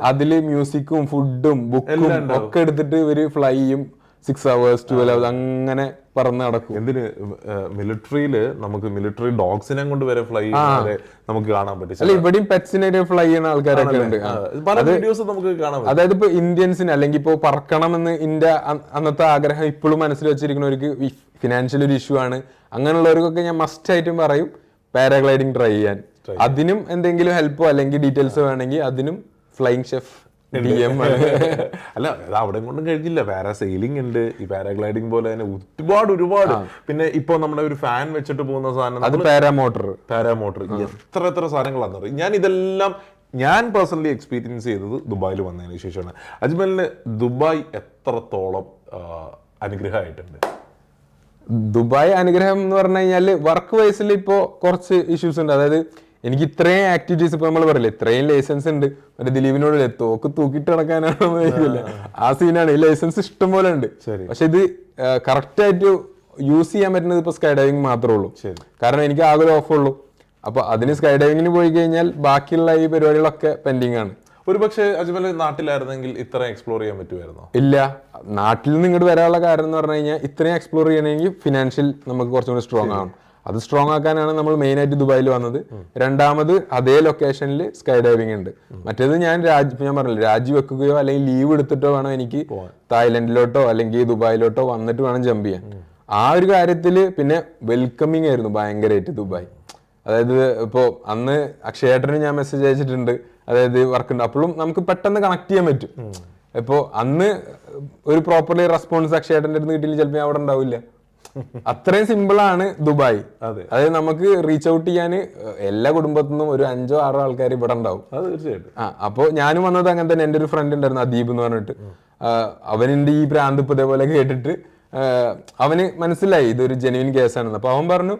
അതില് മ്യൂസിക്കും ഫുഡും ബുക്കും ഒക്കെ എടുത്തിട്ട് ഇവര് ഫ്ലൈ ചെയ്യും. 6 hours 12 hours അങ്ങനെ പറന്ന് നടക്കും. എന്തിന് മിലിറ്ററിയില് നമുക്ക് മിലിറ്ററി ഡോഗ്സിനെ കൊണ്ട് വരെ ഫ്ലൈ നമുക്ക് കാണാൻ പറ്റും. അല്ല, ഇവിടെയും പെറ്റ്സിനെ ഫ്ലൈ ചെയ്യുന്ന ആൾക്കാരൊക്കെ ഉണ്ട്. അതായത് ഇപ്പൊ ഇന്ത്യൻസിന് അല്ലെങ്കിൽ ഇപ്പൊ പറക്കണമെന്ന് ഇന്ത്യ അന്നത്തെ ആഗ്രഹം ഇപ്പോഴും മനസ്സിൽ വെച്ചിരിക്കുന്നവർക്ക് ഫിനാൻഷ്യൽ ഒരു ഇഷ്യൂ ആണ്. അങ്ങനെയുള്ളവർക്കൊക്കെ ഞാൻ മസ്റ്റ് ആയിട്ടും പറയും പാരാഗ്ലൈഡിങ് ട്രൈ ചെയ്യാൻ. അതിനും എന്തെങ്കിലും ഹെൽപ്പോ അല്ലെങ്കിൽ ഡീറ്റെയിൽസോ വേണമെങ്കിൽ അതിനും ഫ്ലൈയിങ് ഷെഫ് DM ആണ്. അല്ല, അത് അവിടെ കൊണ്ടും കഴിഞ്ഞില്ല. പാരാസെയിലിംഗ് ഉണ്ട്, ഈ പാരാഗ്ലൈഡിംഗ് പോലെ തന്നെ ഒരുപാട്. പിന്നെ ഇപ്പൊ നമ്മുടെ ഒരു ഫാൻ വെച്ചിട്ട് പോകുന്ന സാധനം, അത് പാരാമോട്ടർ എത്ര സാധനങ്ങളാണെന്ന് പറയും. ഞാൻ പേഴ്സണലി എക്സ്പീരിയൻസ് ചെയ്തത് ദുബായിൽ വന്നതിന് ശേഷമാണ്. അജ്മലിന് ദുബായ് എത്രത്തോളം അനുഗ്രഹമായിട്ടുണ്ട്? ദുബായ് അനുഗ്രഹം എന്ന് പറഞ്ഞു കഴിഞ്ഞാല് വർക്ക് വൈസിൽ ഇപ്പോ കുറച്ച് ഇഷ്യൂസ് ഉണ്ട്. അതായത് എനിക്ക് ഇത്രയും ആക്ടിവിറ്റീസ് ഇപ്പൊ നമ്മൾ പറയില്ലേ, ഇത്രയും ലൈസൻസ് ഉണ്ട്. മറ്റേ ദിലീപിനോട് തോക്ക് തൂക്കിട്ട് നടക്കാനാണോ ചോദിക്കില്ല, ആ സീനാണ്. ഈ ലൈസൻസ് ഇഷ്ടം പോലെ ഉണ്ട്. പക്ഷെ ഇത് കറക്റ്റ് ആയിട്ട് യൂസ് ചെയ്യാൻ പറ്റുന്നത് ഇപ്പൊ സ്കൈ ഡൈവിംഗ് മാത്രമേ ഉള്ളൂ. കാരണം എനിക്ക് ആകെ ഒരു ഓഫ് ഉള്ളൂ. അപ്പൊ അതിന് സ്കൈ ഡൈവിങ്ങിന് പോയി കഴിഞ്ഞാൽ ബാക്കിയുള്ള ഈ പരിപാടികളൊക്കെ പെൻഡിങ് ആണ്. ഒരു പക്ഷേ അജ്മൽ നാട്ടിലായിരുന്നെങ്കിൽ ഇത്ര എക്സ്പ്ലോർ ചെയ്യാൻ പറ്റുമായിരുന്നോ? ഇല്ല, നാട്ടിൽ നിന്ന് ഇങ്ങോട്ട് വരാനുള്ള കാരണം എന്ന് പറഞ്ഞു കഴിഞ്ഞാൽ ഇത്രയും എക്സ്പ്ലോർ ചെയ്യണമെങ്കിൽ ഫിനാൻഷ്യൽ നമുക്ക് കുറച്ചും കൂടി സ്ട്രോങ് ആണ്. അത് സ്ട്രോങ് ആക്കാനാണ് നമ്മൾ മെയിൻ ആയിട്ട് ദുബായിൽ വന്നത്. രണ്ടാമത് അതേ ലൊക്കേഷനിൽ സ്കൈ ഡൈവിംഗ് ഉണ്ട്. മറ്റേത് ഞാൻ പറഞ്ഞില്ല, രാജിവെക്കുകയോ അല്ലെങ്കിൽ ലീവ് എടുത്തിട്ടോ വേണം എനിക്ക് തായ്ലൻഡിലോട്ടോ അല്ലെങ്കിൽ ദുബായിലോട്ടോ വന്നിട്ട് വേണം ജമ്പ് ചെയ്യാൻ. ആ ഒരു കാര്യത്തില് പിന്നെ വെൽക്കമിങ് ആയിരുന്നു ഭയങ്കരമായിട്ട് ദുബായ്. അതായത് ഇപ്പോ അന്ന് അക്ഷയേട്ടന് ഞാൻ മെസ്സേജ് അയച്ചിട്ടുണ്ട്, അതായത് വർക്ക് ഉണ്ട്. അപ്പോഴും നമുക്ക് പെട്ടെന്ന് കണക്ട് ചെയ്യാൻ പറ്റും. ഇപ്പോ അന്ന് ഒരു പ്രോപ്പർലി റെസ്പോൺസ് അക്ഷയേട്ടൻ്റെ അടുത്ത് കിട്ടിയില്ല, ചിലപ്പോൾ അവിടെ ഉണ്ടാവില്ല. അത്രയും സിമ്പിൾ ആണ് ദുബായ്. അതായത് നമുക്ക് റീച്ച് ഔട്ട് ചെയ്യാൻ എല്ലാ കുടുംബത്തിൽ നിന്നും ഒരു 5-6 ആൾക്കാർ ഇവിടെ ഉണ്ടാവും. അപ്പോ ഞാനും വന്നത് അങ്ങനെ തന്നെ. എൻ്റെ ഒരു ഫ്രണ്ട് ഉണ്ടായിരുന്നു, അദീബ് എന്ന് പറഞ്ഞിട്ട്. അവനിന്റെ ഈ ഭ്രാന്ത് ഇപ്പൊ ഇതേപോലെ കേട്ടിട്ട് അവന് മനസ്സിലായി ഇതൊരു ജെന്യുവിൻ കേസാണെന്ന്. അപ്പൊ അവൻ പറഞ്ഞു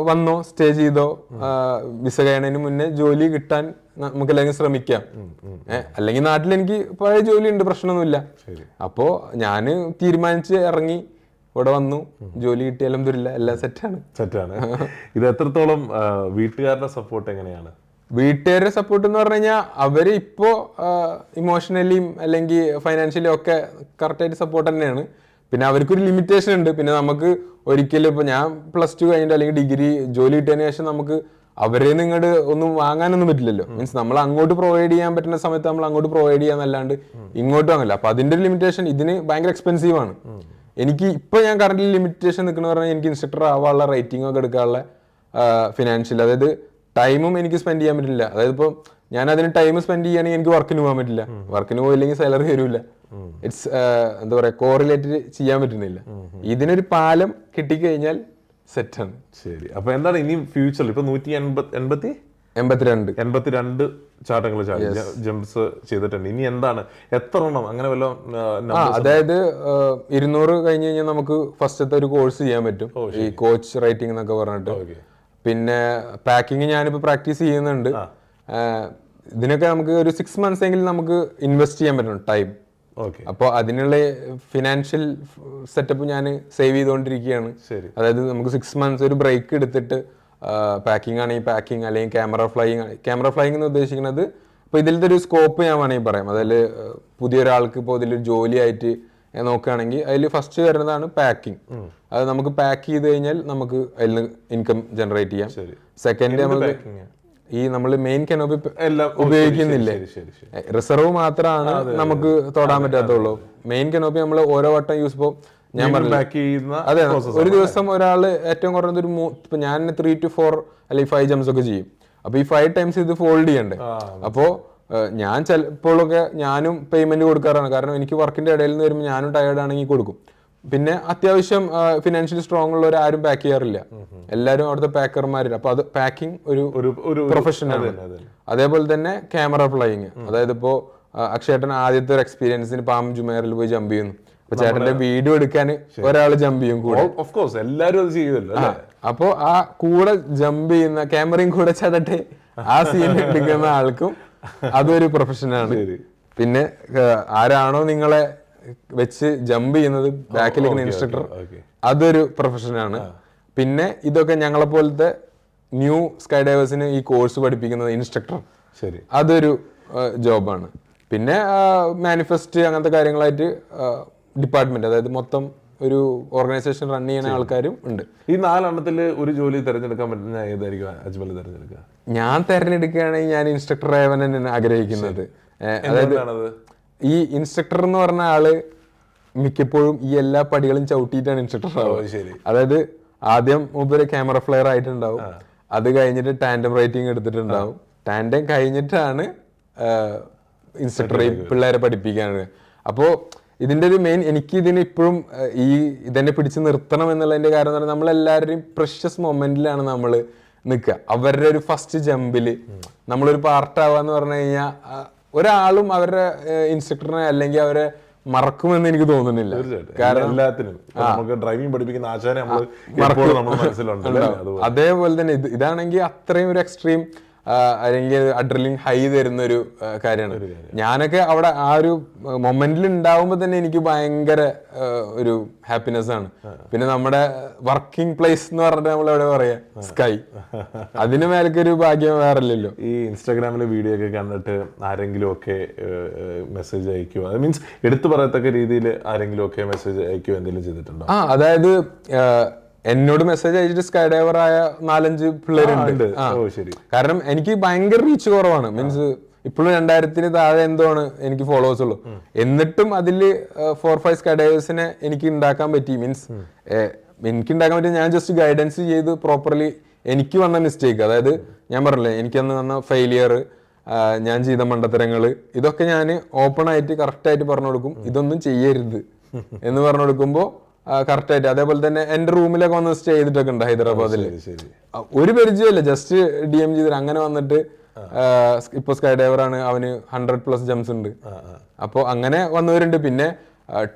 വന്നോ, സ്റ്റേ ചെയ്തോ, വിസ കഴിയണതിന് മുന്നേ ജോലി കിട്ടാൻ നമുക്ക് അല്ലെങ്കിൽ ശ്രമിക്കാം. അല്ലെങ്കിൽ നാട്ടിൽ എനിക്ക് പഴയ ജോലി ഉണ്ട്, പ്രശ്നമൊന്നുമില്ല. അപ്പോ ഞാന് തീരുമാനിച്ച് ഇറങ്ങി ഇവിടെ വന്നു. ജോലി കിട്ടിയാലും തരില്ല, എല്ലാം സെറ്റാണ്. ഇത് എത്രത്തോളം വീട്ടുകാരുടെ സപ്പോർട്ട് എങ്ങനെയാണ്? വീട്ടുകാരുടെ സപ്പോർട്ട് എന്ന് പറഞ്ഞു കഴിഞ്ഞാൽ അവര് ഇപ്പോ ഇമോഷണലിയും അല്ലെങ്കിൽ ഫൈനാൻഷ്യലിയും ഒക്കെ കറക്റ്റായിട്ട് സപ്പോർട്ട് തന്നെയാണ്. പിന്നെ അവർക്കൊരു ലിമിറ്റേഷൻ ഉണ്ട്. പിന്നെ നമുക്ക് ഒരിക്കലും ഇപ്പൊ ഞാൻ +2 കഴിഞ്ഞിട്ട് അല്ലെങ്കിൽ ഡിഗ്രി ജോലി കിട്ടിയതിന് ശേഷം നമുക്ക് അവരെ ഇങ്ങോട്ട് ഒന്നും വാങ്ങാനൊന്നും പറ്റില്ലല്ലോ. മീൻസ് നമ്മൾ അങ്ങോട്ട് പ്രൊവൈഡ് ചെയ്യാൻ പറ്റുന്ന സമയത്ത് നമ്മൾ അങ്ങോട്ട് പ്രൊവൈഡ് ചെയ്യാന്നല്ലാണ്ട് ഇങ്ങോട്ടും അങ്ങല്ല. അപ്പൊ അതിന്റെ ഒരു ലിമിറ്റേഷൻ ഇതിന് ഭയങ്കര എക്സ്പെൻസീവ് ആണ്. എനിക്ക് ഇപ്പൊ ഞാൻ കറന്റ് ലിമിറ്റേഷൻ നിൽക്കുന്ന പറഞ്ഞാൽ എനിക്ക് ഇൻസ്ട്രക്ടർ ആവാനുള്ള റേറ്റിംഗ് ഒക്കെ എടുക്കാനുള്ള ഫിനാൻഷ്യൽ, അതായത് ടൈമും എനിക്ക് സ്പെൻഡ് ചെയ്യാൻ പറ്റില്ല. അതായത് ഇപ്പൊ ഞാൻ അതിന് ടൈം സ്പെൻഡ് ചെയ്യുകയാണെങ്കിൽ എനിക്ക് വർക്കിന് പോകാൻ പറ്റില്ല. വർക്കിന് പോയില്ലെങ്കിൽ സാലറി വരില്ല. ഇറ്റ്സ് എന്താ പറയാ, കോറിലേറ്റ് ചെയ്യാൻ പറ്റുന്നില്ല. ഇതിനൊരു പാലം കിട്ടിക്കഴിഞ്ഞാൽ സെറ്റാണ്. ശരി, അപ്പൊ എന്താണ് ഇനി ഫ്യൂച്ചറിൽ ഇപ്പൊ 182 ചാട്ടങ്ങൾ ജംപ്സ് ചെയ്തിട്ടുണ്ട്. ഇനി എന്താണ്, എത്ര എണ്ണം അങ്ങനെ വല്ല? അതായത് 200 കഴിഞ്ഞ് കഴിഞ്ഞാൽ നമുക്ക് ഫസ്റ്റത്തെ ഒരു കോഴ്സ് ചെയ്യാൻ പറ്റും, ഈ കോച്ച് റൈറ്റിംഗ് എന്നൊക്കെ പറഞ്ഞിട്ട്. പിന്നെ പാക്കിങ് ഞാനിപ്പോ പ്രാക്ടീസ് ചെയ്യുന്നുണ്ട്. ഇതിനൊക്കെ നമുക്ക് ഒരു 6 months എങ്കിലും നമുക്ക് ഇൻവെസ്റ്റ് ചെയ്യാൻ പറ്റണം ടൈം. അപ്പോൾ അതിനുള്ള ഫിനാൻഷ്യൽ സെറ്റപ്പ് ഞാൻ സേവ് ചെയ്തുകൊണ്ടിരിക്കുകയാണ്. അതായത് നമുക്ക് 6 months ഒരു ബ്രേക്ക് എടുത്തിട്ട് പാക്കിംഗ് ആണെങ്കിൽ പാക്കിംഗ്, അല്ലെങ്കിൽ ക്യാമറ ഫ്ലൈയിങ് എന്ന് ഉദ്ദേശിക്കുന്നത് ഇപ്പൊ ഇതിലത്തെ ഒരു സ്കോപ്പ് ഞാൻ വേണമെങ്കിൽ പറയാം. അതിൽ പുതിയൊരാൾക്ക് ഇപ്പോൾ ഇതിലൊരു ജോലിയായിട്ട് നോക്കുകയാണെങ്കിൽ അതിൽ ഫസ്റ്റ് വരുന്നതാണ് പാക്കിംഗ്. അത് നമുക്ക് പാക്ക് ചെയ്ത് കഴിഞ്ഞാൽ നമുക്ക് അതിൽ നിന്ന് ഇൻകം ജനറേറ്റ് ചെയ്യാം. സെക്കൻഡ് നമുക്ക് ഈ നമ്മൾ മെയിൻ കനോപ്പി ഉപയോഗിക്കുന്നില്ലേ, റിസർവ് മാത്രമാണ് നമുക്ക് തൊടാൻ പറ്റാത്തുള്ളൂ. മെയിൻ കനോപ്പി നമ്മൾ ഓരോ വട്ടം യൂസ് ഇപ്പോൾ ഞാൻ പറഞ്ഞു. അതെ, ഒരു ദിവസം ഒരാള് ഏറ്റവും കുറഞ്ഞത് ഒരു ഇപ്പൊ ഞാൻ 3 to 4 അല്ലെങ്കിൽ 5 ജംപ്സ് ഒക്കെ ചെയ്യും. അപ്പൊ ഈ 5 times ഇത് ഫോൾഡ് ചെയ്യണ്ടേ. അപ്പോ ഞാൻ ചിലപ്പോഴൊക്കെ ഞാനും പേയ്മെന്റ് കൊടുക്കാറാണ്. കാരണം എനിക്ക് വർക്കിന്റെ ഇടയിൽ നിന്ന് വരുമ്പോൾ ഞാനും ടയേർഡ് ആണെങ്കിൽ കൊടുക്കും. പിന്നെ അത്യാവശ്യം ഫിനാൻഷ്യലി സ്ട്രോങ് ഉള്ളവർ ആരും പാക്ക് ചെയ്യാറില്ല, എല്ലാവരും അവിടുത്തെ പാക്കർമാരില്ല. അപ്പൊ അത് പാക്കിംഗ് ഒരു പ്രൊഫഷനാണ്. അതേപോലെ തന്നെ ക്യാമറ ഫ്ലൈയിങ്, അതായത് ഇപ്പോ അക്ഷയേട്ടൻ ആദ്യത്തെ ഒരു എക്സ്പീരിയൻസിന് പാം ജുമേറിൽ പോയി ജമ്പ് ചെയ്യുന്നു. അപ്പൊ ചേട്ടന്റെ വീഡിയോ എടുക്കാൻ ഒരാള് ജമ്പ് ചെയ്യും കൂടെ. എല്ലാരും അത് ചെയ്യുമല്ലോ. അപ്പൊ ആ കൂടെ ജമ്പ് ചെയ്യുന്ന ക്യാമറയും കൂടെ ചേട്ടട്ടെ ആ സീൻ എടുക്കുന്ന ആൾക്കും അതൊരു പ്രൊഫഷനാണ്. പിന്നെ ആരാണോ നിങ്ങളെ വെച്ച് ജമ്പ് ചെയ്യുന്നത് ബാക്കിലേക്ക് ഇൻസ്ട്രക്ടർ, അതൊരു പ്രൊഫഷനാണ്. പിന്നെ ഇതൊക്കെ ഞങ്ങളെ പോലത്തെ ന്യൂ സ്കൈ ഡൈവേഴ്സിന് ഈ കോഴ്സ് പഠിപ്പിക്കുന്നത് ഇൻസ്ട്രക്ടർ, അതൊരു ജോബാണ്. പിന്നെ മാനിഫെസ്റ്റ് അങ്ങനത്തെ കാര്യങ്ങളായിട്ട് ഡിപ്പാർട്ട്മെന്റ്, അതായത് മൊത്തം ഒരു ഓർഗനൈസേഷൻ റൺ ചെയ്യുന്ന ആൾക്കാരും ഉണ്ട്. ഈ 4 ഒരു ജോലി തിരഞ്ഞെടുക്കാൻ പറ്റുന്ന ഏതായിരിക്കും അജ്മൽ തിരഞ്ഞെടുക്കുക? ഞാൻ തിരഞ്ഞെടുക്കുകയാണെങ്കിൽ ഞാൻ ഇൻസ്ട്രക്ടർ ആവാൻ തന്നെയാണ് ആഗ്രഹിക്കുന്നത്. അതായത് ഈ ഇൻസ്ട്രക്ടർ എന്ന് പറഞ്ഞ ആള് മിക്കപ്പോഴും ഈ എല്ലാ പടികളും ചവിട്ടിയിട്ടാണ് ഇൻസ്ട്രക്ടർ ആവുക. അതായത് ആദ്യം മുമ്പ് ക്യാമറ ഫ്ലെയർ ആയിട്ടുണ്ടാവും, അത് കഴിഞ്ഞിട്ട് ടാൻഡം റൈറ്റിംഗ് എടുത്തിട്ടുണ്ടാവും, ടാൻഡം കഴിഞ്ഞിട്ടാണ് ഇൻസ്ട്രക്ടറെ പിള്ളേരെ പഠിപ്പിക്കാനാണ്. അപ്പോൾ ഇതിന്റെ ഒരു മെയിൻ, എനിക്ക് ഇതിന് ഇപ്പോഴും ഇതെന്നെ പിടിച്ച് നിർത്തണം എന്നുള്ളതിന്റെ കാരണം എന്ന് പറഞ്ഞാൽ നമ്മളെല്ലാവരുടെയും പ്രഷ്യസ് മൊമെന്റിലാണ് നമ്മൾ നിൽക്കുക. അവരുടെ ഒരു ഫസ്റ്റ് ജമ്പില് നമ്മളൊരു പാർട്ടാവാന്ന് പറഞ്ഞു കഴിഞ്ഞാൽ ഒരാളും അവരുടെ ഇൻസ്ട്രക്ടറിനെ അല്ലെങ്കിൽ അവരെ മറക്കുമെന്ന് എനിക്ക് തോന്നുന്നില്ല. കാരണം എല്ലാത്തിനും നമുക്ക് ഡ്രൈവിംഗ് പഠിപ്പിക്കുന്ന ആശാനെ അതേപോലെ തന്നെ ഇതാണെങ്കിൽ അത്രയും ഒരു എക്സ്ട്രീം അല്ലെങ്കിൽ അഡ്രലിൻ ഹൈ തരുന്ന ഒരു കാര്യമാണ്. ഞാനൊക്കെ അവിടെ ആ ഒരു മൊമെന്റിൽ ഉണ്ടാവുമ്പോൾ തന്നെ എനിക്ക് ഭയങ്കര ഒരു ഹാപ്പിനെസ് ആണ്. പിന്നെ നമ്മുടെ വർക്കിംഗ് പ്ലേസ് എന്ന് പറഞ്ഞിട്ട് നമ്മൾ എവിടെ പറയാ, സ്കൈ, അതിന് മേലൊക്കെ ഒരു ഭാഗ്യം വേറല്ലോ. ഈ ഇൻസ്റ്റാഗ്രാമിലെ വീഡിയോ ഒക്കെ കണ്ടിട്ട് ആരെങ്കിലും ഒക്കെ മെസ്സേജ് അയക്കുമോ, മീൻസ് എടുത്തു പറയത്തക്ക രീതിയിൽ ആരെങ്കിലും ഒക്കെ മെസ്സേജ് അയക്കുമോ, എന്തെങ്കിലും ചെയ്തിട്ടുണ്ടോ? അതായത് എന്നോട് മെസ്സേജ് അയച്ചിട്ട് സ്കൈ ഡൈവർ ആയ 4-5 പിള്ളേരുണ്ട്. കാരണം എനിക്ക് ഭയങ്കര റീച്ച് കുറവാണ്. മീൻസ് ഇപ്പോഴും 2000 താഴെ എന്തോ ആണ് എനിക്ക് ഫോളോവേഴ്സ് ഉള്ളൂ. എന്നിട്ടും അതിൽ 4-5 സ്കൈ ഡൈവേഴ്സിനെ എനിക്ക് ഉണ്ടാക്കാൻ പറ്റി. മീൻസ് എനിക്ക് ഉണ്ടാക്കാൻ പറ്റി, ഞാൻ ജസ്റ്റ് ഗൈഡൻസ് ചെയ്ത് പ്രോപ്പർലി എനിക്ക് വന്ന മിസ്റ്റേക്ക്, അതായത് ഞാൻ പറഞ്ഞില്ലേ എനിക്കന്ന് വന്ന ഫെയിലിയർ, ഞാൻ ചെയ്ത മണ്ടത്തരങ്ങൾ, ഇതൊക്കെ ഞാൻ ഓപ്പൺ ആയിട്ട് കറക്റ്റ് ആയിട്ട് പറഞ്ഞു കൊടുക്കും. ഇതൊന്നും ചെയ്യരുത് എന്ന് പറഞ്ഞു കൊടുക്കുമ്പോൾ കറക്റ്റ് ആയിട്ട്. അതേപോലെ തന്നെ എന്റെ റൂമിലൊക്കെ വന്ന് സ്റ്റേ ചെയ്തിട്ടൊക്കെ ഉണ്ട് ഹൈദരാബാദില്. ഒരു പരിചയമില്ല, ജസ്റ്റ് DM ചെയ്തിട്ട് അങ്ങനെ വന്നിട്ട് ഇപ്പൊ സ്കൈ ഡൈവർ ആണ്, അവന് 100+ ജംപ്സ് ഉണ്ട്. അപ്പൊ അങ്ങനെ വന്നവരുണ്ട്. പിന്നെ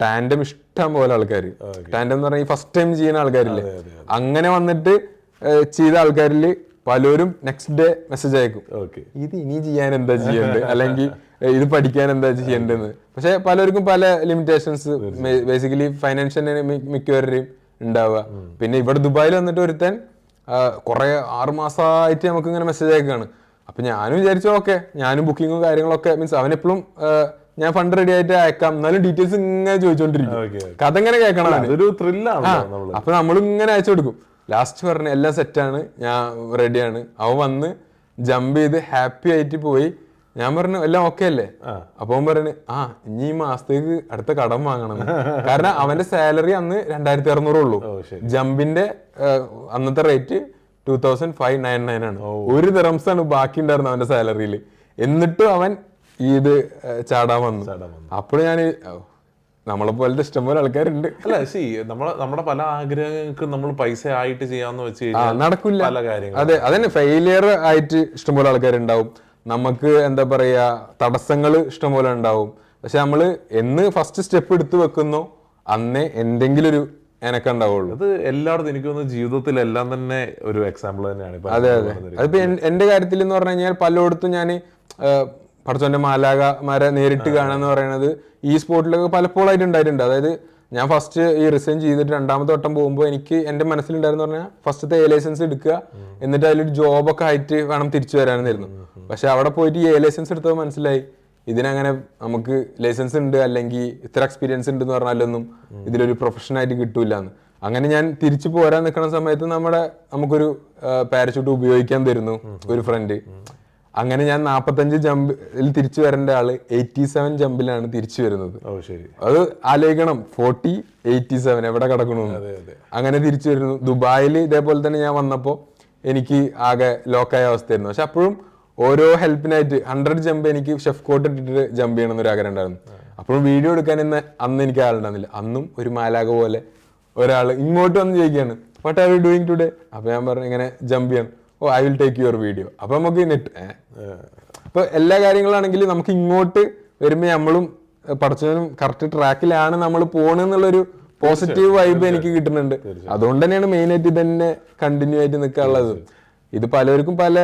ടാൻഡം ഇഷ്ടം പോലെ ആൾക്കാർ, ടാൻഡം എന്ന് പറഞ്ഞാൽ ഫസ്റ്റ് ടൈം ചെയ്യുന്ന ആൾക്കാരില്ലേ, അങ്ങനെ വന്നിട്ട് ചെയ്ത ആൾക്കാരിൽ പലരും നെക്സ്റ്റ് ഡേ മെസ്സേജ് അയക്കും, ഇത് ഇനി ചെയ്യാൻ എന്താ ചെയ്യേണ്ടത്, അല്ലെങ്കിൽ ഇത് പഠിക്കാൻ എന്താ ചെയ്യേണ്ടതെന്ന്. പക്ഷെ പലർക്കും പല ലിമിറ്റേഷൻസ്, ബേസിക്കലി ഫൈനാൻഷ്യലിന് മിക്കവരുടെയും ഉണ്ടാവുക. പിന്നെ ഇവിടെ ദുബായിൽ വന്നിട്ട് ഒരുത്തൻ കുറെ 6 മാസമായിട്ട് നമുക്ക് ഇങ്ങനെ മെസ്സേജ് അയക്കാണ്. അപ്പൊ ഞാനും വിചാരിച്ചു ഓക്കെ, ഞാനും ബുക്കിങ്ങും കാര്യങ്ങളൊക്കെ, മീൻസ് അവനെപ്പോഴും ഞാൻ ഫണ്ട് റെഡി ആയിട്ട് അയക്കാം, എന്നാലും ഡീറ്റെയിൽസ് ഇങ്ങനെ ചോദിച്ചോണ്ടിരിക്കും, കഥ ഇങ്ങനെ കേൾക്കണം. അപ്പൊ നമ്മളും ഇങ്ങനെ അയച്ചു കൊടുക്കും. ലാസ്റ്റ് പറഞ്ഞ എല്ലാം സെറ്റാണ്, ഞാൻ റെഡിയാണ്. അവൻ വന്ന് ജമ്പ് ചെയ്ത് ഹാപ്പി ആയിട്ട് പോയി. ഞാൻ പറഞ്ഞു എല്ലാം ഓക്കെ അല്ലേ? അപ്പൊ അവൻ പറഞ്ഞു ഇനി ഈ മാസത്തേക്ക് അടുത്ത കടം വാങ്ങണം. കാരണം അവന്റെ സാലറി അന്ന് 2600 ഉള്ളൂ. ജമ്പിന്റെ അന്നത്തെ റേറ്റ് 2599 ആണ്. 1 ദിറംസ് ആണ് ബാക്കി ഉണ്ടായിരുന്നത് അവന്റെ സാലറിയിൽ. എന്നിട്ടും അവൻ ഇത് ചാടാൻ വന്നു. അപ്പോൾ ഞാൻ നമ്മളെ പോലത്തെ ഇഷ്ടംപോലെ ആൾക്കാരുണ്ട്. അല്ല നമ്മുടെ പല ആഗ്രഹങ്ങൾക്കും നമ്മൾ പൈസ ആയിട്ട് ചെയ്യാന്ന് വെച്ച് കഴിഞ്ഞാൽ നടക്കില്ല. അതെ, അതന്നെ ഫെയിലിയർ ആയിട്ട് ഇഷ്ടംപോലെ ആൾക്കാരുണ്ടാവും. നമുക്ക് എന്താ പറയാ, തടസ്സങ്ങൾ ഇഷ്ടംപോലെ ഉണ്ടാവും. പക്ഷെ നമ്മള് എന്ന് ഫസ്റ്റ് സ്റ്റെപ്പ് എടുത്തു വെക്കുന്നോ അന്നേ എന്തെങ്കിലും ഒരു എനക്കം ഉണ്ടാവുള്ളൂ. അത് എല്ലായിടത്തും എനിക്ക് തോന്നുന്നു ജീവിതത്തിലെല്ലാം തന്നെ ഒരു എക്സാമ്പിൾ തന്നെയാണ്. അതെ അതെ, അതിപ്പോ എന്റെ കാര്യത്തിൽ എന്ന് പറഞ്ഞു കഴിഞ്ഞാൽ പലയിടത്തും ഞാൻ പടച്ചോന്റെ മാലാകമാരെ നേരിട്ട് കാണാന്ന് പറയുന്നത് ഈ സ്പോർട്ടിലൊക്കെ പലപ്പോഴായിട്ട് ഉണ്ടായിട്ടുണ്ട്. അതായത് ഞാൻ ഫസ്റ്റ് ഈ റിസൈൻ ചെയ്തിട്ട് രണ്ടാമത്തെ വട്ടം പോകുമ്പോൾ എനിക്ക് എൻ്റെ മനസ്സിലുണ്ടായിരുന്നു പറഞ്ഞാൽ ഫസ്റ്റത്തെ എ ലൈസൻസ് എടുക്കുക, എന്നിട്ട് അതിലൊരു ജോബൊക്കെ ആയിട്ട് വേണം തിരിച്ചു വരാനെന്നായിരുന്നു. പക്ഷെ അവിടെ പോയിട്ട് ഈ എ ലൈസൻസ് എടുത്തപ്പോൾ മനസ്സിലായി ഇതിനങ്ങനെ നമുക്ക് ലൈസൻസ് ഉണ്ട് അല്ലെങ്കിൽ ഇത്ര എക്സ്പീരിയൻസ് ഉണ്ട് എന്ന് പറഞ്ഞാലൊന്നും ഇതിലൊരു പ്രൊഫഷനായിട്ട് കിട്ടൂല എന്ന്. അങ്ങനെ ഞാൻ തിരിച്ചു പോരാൻ നിൽക്കുന്ന സമയത്ത് നമുക്കൊരു പാരച്യൂട്ട് ഉപയോഗിക്കാൻ തരുന്നു ഒരു ഫ്രണ്ട്. അങ്ങനെ ഞാൻ 45 ജമ്പിൽ തിരിച്ചു വരേണ്ട ആള് 87 ജമ്പിലാണ് തിരിച്ചു വരുന്നത്. അത് ആലോചിക്കണം, 40, 87 എവിടെ കിടക്കണമെന്ന്. അങ്ങനെ തിരിച്ചു വരുന്നു. ദുബായിൽ ഇതേപോലെ തന്നെ ഞാൻ വന്നപ്പോൾ എനിക്ക് ആകെ ലോക്കായ അവസ്ഥയായിരുന്നു. പക്ഷെ അപ്പോഴും ഓരോ ഹെൽപ്പിനായിട്ട് 100 ജമ്പ് എനിക്ക് ഷെഫ് കോട്ട് ഇട്ടിട്ട് ജമ്പ് ചെയ്യണം എന്നൊരു ആഗ്രഹം ഉണ്ടായിരുന്നു. അപ്പോഴും വീഡിയോ എടുക്കാൻ അന്ന് എനിക്ക് ആളുണ്ടായിരുന്നില്ല. അന്നും ഒരു മാലാക പോലെ ഒരാൾ ഇങ്ങോട്ട് വന്ന് ചോദിക്കുകയാണ്, what are you doing today? അപ്പൊ ഞാൻ പറഞ്ഞു ഇങ്ങനെ ജമ്പ് ചെയ്യണം. Oh, I will take your video. അപ്പൊ നമുക്ക് നെറ്റ് ഇപ്പൊ എല്ലാ കാര്യങ്ങളാണെങ്കിലും നമുക്ക് ഇങ്ങോട്ട് വരുമ്പോ നമ്മളും പഠിച്ചവനും കറക്റ്റ് ട്രാക്കിലാണ് നമ്മൾ പോണെന്നുള്ളൊരു പോസിറ്റീവ് വൈബ് എനിക്ക് കിട്ടുന്നുണ്ട്. അതുകൊണ്ട് തന്നെയാണ് മെയിൻ ആയിട്ട് ഇതന്നെ കണ്ടിന്യൂ ആയിട്ട് നിൽക്കാനുള്ളത്. ഇത് പലർക്കും പല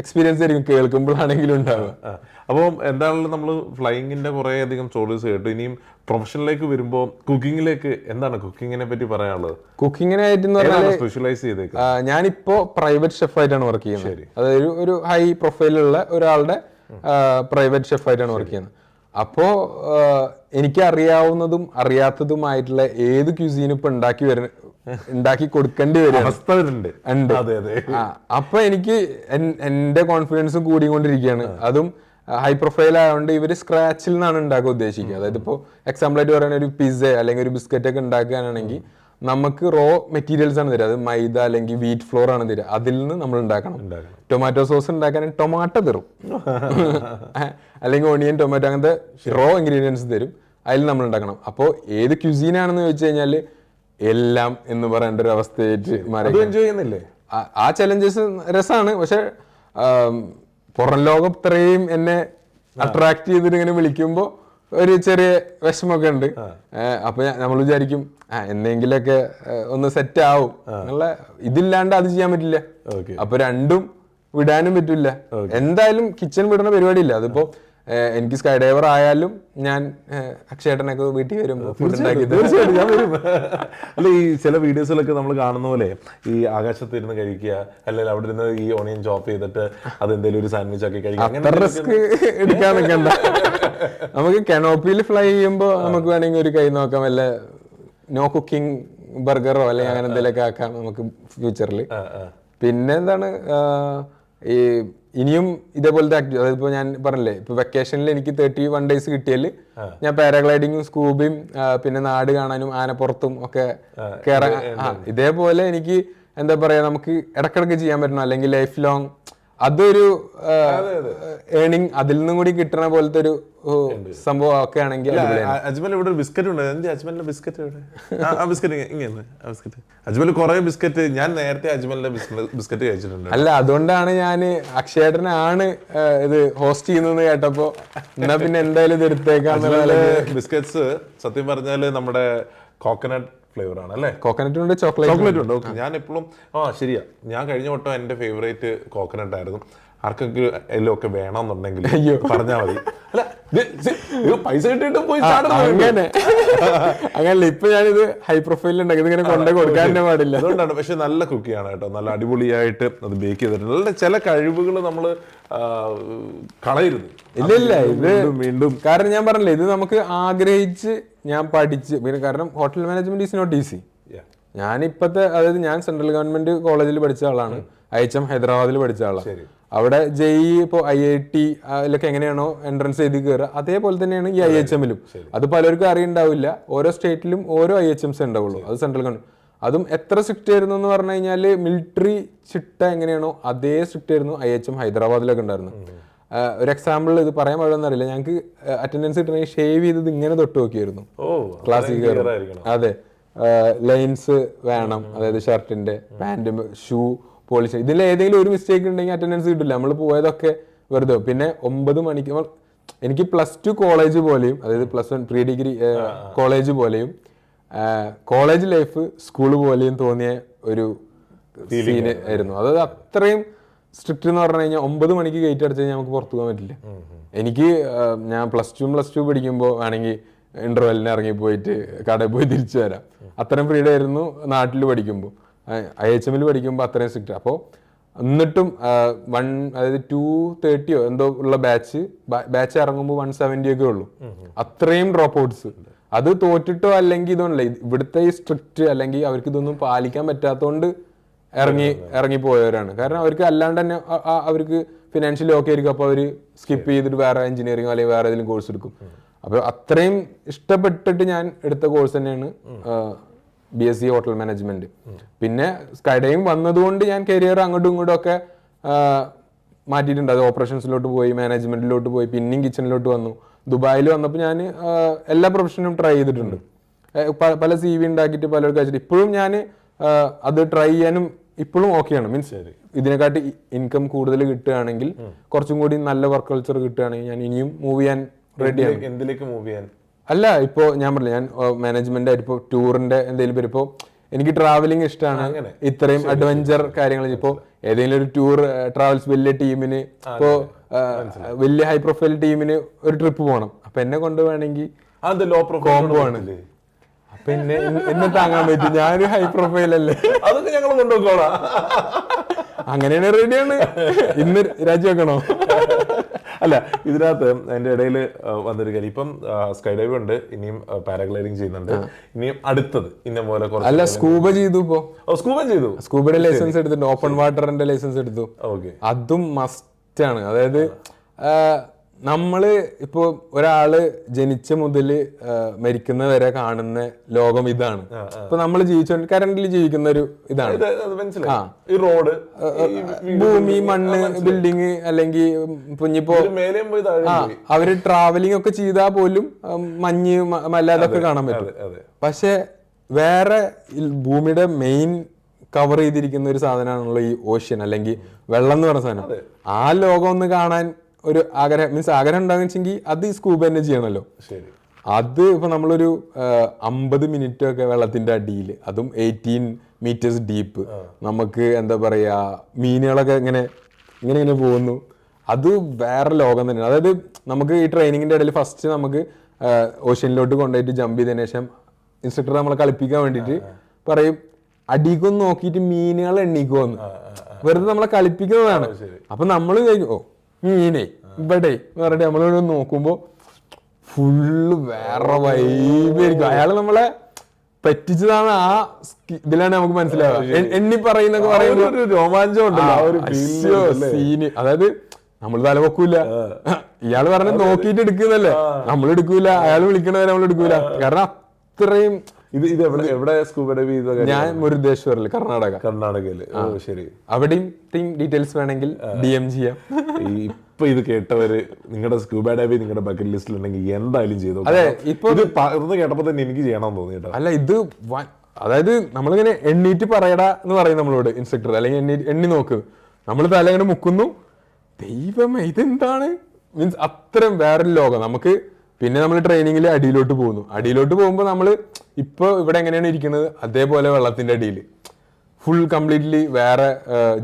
എക്സ്പീരിയൻസ് ആയിരിക്കും കേൾക്കുമ്പോഴാണെങ്കിലും ഉണ്ടാവുക. അപ്പോൾ എന്താണെങ്കിലും നമ്മൾ ഫ്ലൈയിങ്ങിന്റെ കുറെ അധികം സ്റ്റോറീസ് കേട്ടു. ഇനിയും പ്രൊഫഷനിലേക്ക് വരുമ്പോൾ കുക്കിങ്ങിലേക്ക് എന്താണ് കുക്കിങ്ങിനെ പറ്റി പറയാനുള്ളത്? കുക്കിങ്ങിനായിട്ട് സ്പെഷ്യലൈസ് ചെയ്തേക്ക്? ഞാനിപ്പോ പ്രൈവറ്റ് ഷെഫായിട്ടാണ് വർക്ക് ചെയ്യുന്നത്. അതായത് ഒരു ഹൈ പ്രൊഫൈലുള്ള ഒരാളുടെ പ്രൈവറ്റ് ഷെഫായിട്ടാണ് വർക്ക് ചെയ്യുന്നത്. അപ്പോ എനിക്ക് അറിയാവുന്നതും അറിയാത്തതുമായിട്ടുള്ള ഏത് ക്യൂസീനും ഇപ്പൊ ഉണ്ടാക്കി കൊടുക്കേണ്ടി വരുന്നുണ്ട്. അപ്പൊ എനിക്ക് എന്റെ കോൺഫിഡൻസും കൂടിക്കൊണ്ടിരിക്കുകയാണ്. അതും ഹൈ പ്രൊഫൈൽ ആയതുകൊണ്ട് ഇവര് സ്ക്രാച്ചിൽ നിന്നാണ് ഉണ്ടാക്കാൻ ഉദ്ദേശിക്കുക. അതായത് ഇപ്പോൾ എക്സാമ്പിൾ ആയിട്ട് പറയുന്ന ഒരു പിസ്സ അല്ലെങ്കിൽ ഒരു ബിസ്ക്കറ്റ് ഒക്കെ ഉണ്ടാക്കാനാണെങ്കിൽ നമുക്ക് റോ മെറ്റീരിയൽസ് ആണ് തരിക. അത് മൈദ അല്ലെങ്കിൽ വീറ്റ് ഫ്ലോർ ആണ് തരിക. അതിൽ നിന്ന് നമ്മൾ ഉണ്ടാക്കണം. ടൊമാറ്റോ സോസ് ഉണ്ടാക്കാൻ ടൊമാറ്റോ തരും, അല്ലെങ്കിൽ ഓണിയൻ, ടൊമാറ്റോ, അങ്ങനത്തെ റോ ഇൻഗ്രീഡിയൻസ് തരും. അതിൽ നമ്മൾ ഉണ്ടാക്കണം. അപ്പോൾ ഏത് ക്യുസീനാണെന്ന് ചോദിച്ചു കഴിഞ്ഞാൽ എല്ലാം എന്ന് പറയേണ്ട ഒരു അവസ്ഥയായിട്ട് മാറി. ആ ചലഞ്ചസ് രസമാണ്. പക്ഷെ പുറം ലോകം ഇത്രയും എന്നെ അട്രാക്ട് ചെയ്തിട്ട് ഇങ്ങനെ വിളിക്കുമ്പോൾ ഒരു ചെറിയ വിഷമൊക്കെ ഉണ്ട്. അപ്പൊ നമ്മൾ വിചാരിക്കും എന്തെങ്കിലുമൊക്കെ ഒന്ന് സെറ്റ് ആവും എന്നുള്ള. ഇതില്ലാണ്ട് അത് ചെയ്യാൻ പറ്റില്ല. അപ്പൊ രണ്ടും വിടാനും പറ്റില്ല. എന്തായാലും കിച്ചൺ വിടുന്ന പരിപാടിയില്ല. അതിപ്പോ എനിക്ക് സ്കൈ ഡൈവർ ആയാലും ഞാൻ അക്ഷയേട്ടനൊക്കെ വീട്ടിൽ വരുമ്പോൾ ഫുഡ് ഉണ്ടാക്കി ഞാൻ വരും. അല്ല, ഈ ചില വീഡിയോസിലൊക്കെ നമ്മൾ കാണുന്ന പോലെ ഈ ആകാശത്ത് ഇരുന്ന് കഴിക്കുക, അല്ലെങ്കിൽ അവിടെ ഇരുന്ന് ഈ ഓണിയൻ ചോപ്പ് ചെയ്തിട്ട് അതെന്തെങ്കിലും ഒരു സാൻഡ്വിച്ച് ആക്കി കഴിക്കുക, റിസ്ക് എടുക്കാൻ നിൽക്കണ്ട. നമുക്ക് കനോപ്പിയിൽ ഫ്ലൈ ചെയ്യുമ്പോൾ നമുക്ക് വേണമെങ്കിൽ ഒരു കൈ നോക്കാം, വല്ല നോ കുക്കിംഗ് ബർഗറോ അല്ലെങ്കിൽ അങ്ങനെ എന്തെങ്കിലുമൊക്കെ ആക്കാം നമുക്ക് ഫ്യൂച്ചറിൽ. പിന്നെ എന്താണ് ഈ ഇനിയും ഇതേപോലത്തെ ആക്ടിവിറ്റി, അതായത് ഇപ്പോൾ ഞാൻ പറഞ്ഞില്ലേ, ഇപ്പൊ വെക്കേഷനിൽ എനിക്ക് 31 days കിട്ടിയാൽ ഞാൻ പാരാഗ്ലൈഡിങ്ങും സ്കൂബയും പിന്നെ നാട് കാണാനും ആനപ്പുറത്തും ഒക്കെ കയറാൻ. ഇതേപോലെ എനിക്ക് എന്താ പറയാ, നമുക്ക് ഇടക്കിടക്ക് ചെയ്യാൻ പറ്റണം. അല്ലെങ്കിൽ ലൈഫ് ലോങ് അതൊരു ഏണിങ് അതിൽ നിന്നും കൂടി കിട്ടണ പോലത്തെ ഒരു സംഭവം ഒക്കെ ആണെങ്കിൽ. അജ്മൽ ഇവിടെ ഒരു ബിസ്ക്കറ്റ് ഉണ്ട്. അജ്മലിന്റെ ബിസ്ക്കറ്റ് ഇവിടെ, ആ ബിസ്ക്കറ്റ് ഇങ്ങനെ ബിസ്ക്കറ്റ്. അജ്മൽ കുറെ ബിസ്ക്കറ്റ്, ഞാൻ നേരത്തെ അജ്മലിന്റെ ബിസ്ക്കറ്റ് കഴിച്ചിട്ടുണ്ട്. അല്ല, അതുകൊണ്ടാണ് ഞാൻ അക്ഷയേട്ടനാണ് ഇത് ഹോസ്റ്റ് ചെയ്യുന്നത് കേട്ടപ്പോ എന്നാ പിന്നെ എന്തായാലും ഇത് എടുത്തേക്കാന്നുള്ള. ബിസ്ക്കറ്റ്സ് സത്യം പറഞ്ഞാല് നമ്മുടെ കോക്കനട്ട് ഫ്ലേവർ ആണ് അല്ലേ? കോക്കനറ്റ് ഉണ്ട്, ചോക്ലേറ്റ് ഉണ്ട്. ഞാൻ എപ്പോഴും ശരിയാ, ഞാൻ കഴിഞ്ഞ വട്ടം എന്റെ ഫേവറേറ്റ് കോക്കനട്ട് ആയിരുന്നു. ആർക്കെങ്കിലും എല്ലാം ഒക്കെ വേണമെന്നുണ്ടെങ്കിൽ പറഞ്ഞാൽ മതി. അല്ല, പൈസ കിട്ടിയിട്ട് പോയി അങ്ങനല്ല. ഇപ്പൊ ഞാനിത് ഹൈ പ്രൊഫൈലിൽ ഉണ്ടാക്കി ഇങ്ങനെ കൊണ്ടു കൊടുക്കാൻ പാടില്ല. അതുകൊണ്ടാണ്. പക്ഷെ നല്ല കുക്കിയാണ് കേട്ടോ, നല്ല അടിപൊളിയായിട്ട് അത് ബേക്ക് ചെയ്തിട്ടുണ്ട്. നല്ല ചില കഴിവുകൾ നമ്മള് കളയരുത്. ഇല്ല, ഇത് വീണ്ടും കാരണം ഞാൻ പറഞ്ഞില്ലേ, ഇത് നമുക്ക് ആഗ്രഹിച്ച് ഞാൻ പഠിച്ച് പിന്നെ, കാരണം hotel management is not easy. ഞാനിപ്പത്തെ, അതായത് ഞാൻ സെൻട്രൽ ഗവൺമെന്റ് കോളേജിൽ പഠിച്ച ആളാണ്, IHM ഹൈദരാബാദിൽ പഠിച്ച ആളാണ്. അവിടെ JEE ഇപ്പോൾ IIT അതിലൊക്കെ എങ്ങനെയാണോ എൻട്രൻസ് ചെയ്ത് കയറുക, അതേപോലെ തന്നെയാണ് ഈ IHM-ലും. അത് പലർക്കും അറിയുണ്ടാവില്ല. ഓരോ സ്റ്റേറ്റിലും ഓരോ IHMs ഉണ്ടാവുള്ളൂ. അത് സെൻട്രൽ ഗവൺമെന്റ്. അതും എത്ര സ്ട്രിക്റ്റ് ആയിരുന്നു എന്ന് പറഞ്ഞു കഴിഞ്ഞാൽ, മിലിറ്ററി ചിട്ട എങ്ങനെയാണോ അതേ സ്ട്രിക്റ്റ് ആയിരുന്നു IHM ഹൈദരാബാദിലൊക്കെ ഉണ്ടായിരുന്നു. ഒരു എക്സാമ്പിൾ ഇത് പറയാൻ പാടുമെന്നറിയില്ല, ഞങ്ങൾക്ക് അറ്റൻഡൻസ് കിട്ടണമെങ്കിൽ ഷേവ് ചെയ്തത് ഇങ്ങനെ തൊട്ട് നോക്കിയായിരുന്നു ക്ലാസ്സിൽ കയറും. അതെ, ലൈൻസ് വേണം, അതായത് ഷർട്ടിന്റെ, പാന്റ്, ഷൂ പോളിഷ്. ഇതിൽ ഏതെങ്കിലും ഒരു മിസ്റ്റേക്ക് ഉണ്ടെങ്കിൽ അറ്റൻഡൻസ് കിട്ടില്ല. നമ്മൾ പോയതൊക്കെ വെറുതെ. പിന്നെ 9 മണിക്ക് എനിക്ക് +2 കോളേജ് പോലെയും, അതായത് +1 പ്രീ ഡിഗ്രി കോളേജ് പോലെയും കോളേജ് ലൈഫ് സ്കൂൾ പോലെയും തോന്നിയ ഒരു സീൻ ആയിരുന്നു. അതായത് അത്രയും സ്ട്രിക്റ്റ് എന്ന് പറഞ്ഞു കഴിഞ്ഞാൽ 9 മണിക്ക് ഗേറ്റ് അടച്ചു കഴിഞ്ഞാൽ നമുക്ക് പുറത്തു പോകാൻ പറ്റില്ല. എനിക്ക് ഞാൻ +2 പഠിക്കുമ്പോൾ വേണമെങ്കിൽ ഇന്റർവെല്ലിന് ഇറങ്ങി പോയിട്ട് കടയിൽ പോയി തിരിച്ചു വരാം. അത്രയും ഫ്രീഡം ആയിരുന്നു നാട്ടിൽ പഠിക്കുമ്പോൾ. IHM പഠിക്കുമ്പോൾ അത്രയും സ്ട്രിക്റ്റ്. അപ്പോൾ എന്നിട്ടും അതായത് 230 എന്തോ ഉള്ള ബാച്ച് ഇറങ്ങുമ്പോൾ 170 ഒക്കെ ഉള്ളൂ. അത്രയും ഡ്രോപ്പ് ഔട്ട്സ്. അത് തോറ്റിട്ടോ അല്ലെങ്കിൽ ഇതൊന്നുമില്ല, ഇവിടുത്തെ ഈ സ്ട്രിക്റ്റ് അല്ലെങ്കിൽ അവർക്ക് ഇതൊന്നും പാലിക്കാൻ പറ്റാത്തതുകൊണ്ട് ഇറങ്ങി പോയവരാണ്. കാരണം അവർക്ക് അല്ലാണ്ട് തന്നെ അവർക്ക് ഫിനാൻഷ്യലി ഓക്കെ ആയിരിക്കും. അപ്പോൾ അവർ സ്കിപ്പ് ചെയ്തിട്ട് വേറെ എഞ്ചിനീയറിംഗ് അല്ലെങ്കിൽ വേറെ ഏതെങ്കിലും കോഴ്സ് എടുക്കും. അപ്പോൾ അത്രയും ഇഷ്ടപ്പെട്ടിട്ട് ഞാൻ എടുത്ത കോഴ്സ് തന്നെയാണ് BSc ഹോട്ടൽ മാനേജ്മെന്റ്. പിന്നെ സ്കൈഡൈവിംഗ് വന്നതുകൊണ്ട് ഞാൻ കരിയർ അങ്ങോട്ടും ഇങ്ങോട്ടും ഒക്കെ മാറ്റിയിട്ടുണ്ട്. അത് ഓപ്പറേഷൻസിലോട്ട് പോയി, മാനേജ്മെന്റിലോട്ട് പോയി, പിന്നെയും കിച്ചണിലോട്ട് വന്നു. ദുബായിൽ വന്നപ്പോൾ ഞാൻ എല്ലാ പ്രൊഫഷനും ട്രൈ ചെയ്തിട്ടുണ്ട്. പല CV ഉണ്ടാക്കിയിട്ട് പലർക്ക് അയച്ചിട്ട് ഇപ്പോഴും ഞാൻ അത് ട്രൈ ചെയ്യാനും ഇപ്പോഴും ഓക്കെയാണ്. മീൻസ് ഇതിനെക്കാട്ടി ഇൻകം കൂടുതൽ കിട്ടുകയാണെങ്കിൽ, കുറച്ചും കൂടി നല്ല വർക്ക് കൾച്ചർ കിട്ടുകയാണെങ്കിൽ ഞാൻ ഇനിയും മൂവ് ചെയ്യാൻ റെഡിയാണ്. എന്തിലേക്ക് മൂവ് ചെയ്യാൻ? അല്ല, ഇപ്പോൾ ഞാൻ പറഞ്ഞില്ല, ഞാൻ മാനേജ്മെന്റ് ആയിട്ട് ഇപ്പോൾ ടൂറിന്റെ എന്തെങ്കിലും പേര്, ഇപ്പോൾ എനിക്ക് ട്രാവലിംഗ് ഇഷ്ടമാണ്. ഇത്രയും അഡ്വഞ്ചർ കാര്യങ്ങൾ ഇപ്പോൾ ഏതെങ്കിലും ഒരു ടൂർ ട്രാവൽസ് വലിയ ടീമിന്, ഇപ്പോൾ വലിയ ഹൈ പ്രൊഫൈൽ ടീമിന് ഒരു ട്രിപ്പ് പോകണം. അപ്പൊ എന്നെ കൊണ്ടുപോകണമെങ്കിൽ കോംബോ ആണ്. അപ്പൊ എന്നെ താങ്ങാൻ പറ്റും, ഞാനൊരു ഹൈ പ്രൊഫൈൽ അല്ലേ. അതൊക്കെ ഞങ്ങൾ കൊണ്ടുപോയിക്കോളാം. അങ്ങനെയാണ്, റെഡിയാണ്. ഇന്ന് രാജിവെക്കണോ? അല്ല, ഇതിനകത്ത് അതിന്റെ ഇടയിൽ വന്നൊരു കാര്യം, ഇപ്പം സ്കൈ ഡൈവ് ഉണ്ട്, ഇനിയും പാരാഗ്ലൈഡിങ് ചെയ്യുന്നുണ്ട്, ഇനിയും അടുത്തത് ഇന്ന പോലെ അല്ല സ്കൂബ ചെയ്തു. ഇപ്പോ സ്കൂബയുടെ ലൈസൻസ് എടുത്തിട്ടുണ്ട്, ഓപ്പൺ വാട്ടറിന്റെ ലൈസൻസ് എടുത്തു. അതും മസ്റ്റ് ആണ്. അതായത് നമ്മള് ഇപ്പോ ഒരാള് ജനിച്ച മുതല് മരിക്കുന്ന വരെ കാണുന്ന ലോകം ഇതാണ്. ഇപ്പൊ നമ്മൾ കറന്റിൽ ജീവിക്കുന്ന ഒരു ഇതാണ്. റോഡ്, ഭൂമി, മണ്ണ്, ബിൽഡിങ്, അല്ലെങ്കിൽ ഇനിയിപ്പോ അവര് ട്രാവലിംഗ് ഒക്കെ ചെയ്താൽ പോലും മഞ്ഞ്, മല, അതൊക്കെ കാണാൻ പറ്റും. പക്ഷെ വേറെ ഭൂമിയുടെ മെയിൻ കവർ ചെയ്തിരിക്കുന്ന ഒരു സാധനമാണല്ലോ ഈ ഓഷ്യൻ അല്ലെങ്കിൽ വെള്ളം എന്ന് പറയുന്ന സാധനം. ആ ലോകം ഒന്ന് കാണാൻ ഒരു ആഗ്രഹം, മീൻസ് ആഗ്രഹം ഉണ്ടാകുന്നെങ്കിൽ അത് ഈ സ്കൂബ തന്നെ ചെയ്യണല്ലോ. അത് ഇപ്പൊ നമ്മളൊരു 50 മിനിറ്റ് ഒക്കെ വെള്ളത്തിന്റെ അടിയിൽ, അതും 18 മീറ്റേഴ്സ് ഡീപ്പ്, നമുക്ക് എന്താ പറയാ, മീനുകളൊക്കെ ഇങ്ങനെ ഇങ്ങനെ പോകുന്നു. അത് വേറെ ലോകം തന്നെയാണ്. അതായത് നമുക്ക് ഈ ട്രെയിനിങ്ങിന്റെ ഇടയിൽ ഫസ്റ്റ് നമുക്ക് ഓഷ്യനിലോട്ട് കൊണ്ടുപോയിട്ട് ജമ്പ് ചെയ്തതിനു ശേഷം ഇൻസ്ട്രക്ടർ നമ്മളെ കളിപ്പിക്കാൻ വേണ്ടിയിട്ട് പറയും, അടിക്കൊന്ന് നോക്കിയിട്ട് മീനുകൾ എണ്ണീക്കുമെന്ന്. വെറുതെ നമ്മളെ കളിപ്പിക്കുന്നതാണ്. അപ്പൊ നമ്മൾ വിചാരിക്കും, ഓ മീനെ ഇവിടെ പറഞ്ഞിട്ട് നമ്മളിവിടെ നോക്കുമ്പോ ഫുള്ള് വേറെ വൈബായിരിക്കും. അയാള് നമ്മളെ പറ്റിച്ചതാണ്. ആ ഇതിലാണ് നമുക്ക് മനസ്സിലാവുക. എണ്ണി പറയുന്നൊക്കെ പറയുമ്പോൾ രോമാഞ്ചം സീന്. അതായത് നമ്മൾ തല വെക്കൂല, ഇയാള് പറഞ്ഞ നോക്കിയിട്ട് എടുക്കുന്നല്ലേ, നമ്മൾ എടുക്കൂല. അയാൾ വിളിക്കണവരെ നമ്മൾ എടുക്കൂല. കാരണം അത്രയും. ഇത് എവിടെ സ്കൂബ ഡൈവ് ചെയ്ത? ഞാൻ മുരുദേശ്വറിൽ, കർണാടകയില്. ശരി. അവിടെയും ഡീറ്റെയിൽസ് വേണമെങ്കിൽ DM ചെയ്യാം. ഇപ്പൊ ഇത് കേട്ടവര് നിങ്ങളുടെ സ്കൂബ ഡൈവ് നിങ്ങളുടെ ബക്കറ്റ് ലിസ്റ്റിൽ ഉണ്ടെങ്കിൽ എന്തായാലും ചെയ്തു. അതെ, ഇപ്പൊ ഇത് കേട്ടപ്പോ തന്നെ എനിക്ക് ചെയ്യണമെന്ന് തോന്നി കേട്ടോ. അല്ല, ഇത് അതായത് നമ്മളിങ്ങനെ എണ്ണീറ്റ് പറയടാ എന്ന് പറയും നമ്മളോട് ഇൻസ്ട്രക്ടർ, അല്ലെങ്കിൽ എണ്ണി നോക്ക്. നമ്മൾ തല ഇങ്ങനെ മുക്കുന്നു, ദൈവമേ ഇതെന്താണ്, മീൻസ് അത്രയും വേറൊരു ലോകം നമുക്ക്. പിന്നെ നമ്മൾ ട്രെയിനിങ്ങിൽ അടിയിലോട്ട് പോകുമ്പോൾ നമ്മൾ ഇപ്പൊ ഇവിടെ എങ്ങനെയാണ് ഇരിക്കുന്നത് അതേപോലെ വെള്ളത്തിന്റെ അടിയിൽ ഫുൾ കംപ്ലീറ്റ്ലി വേറെ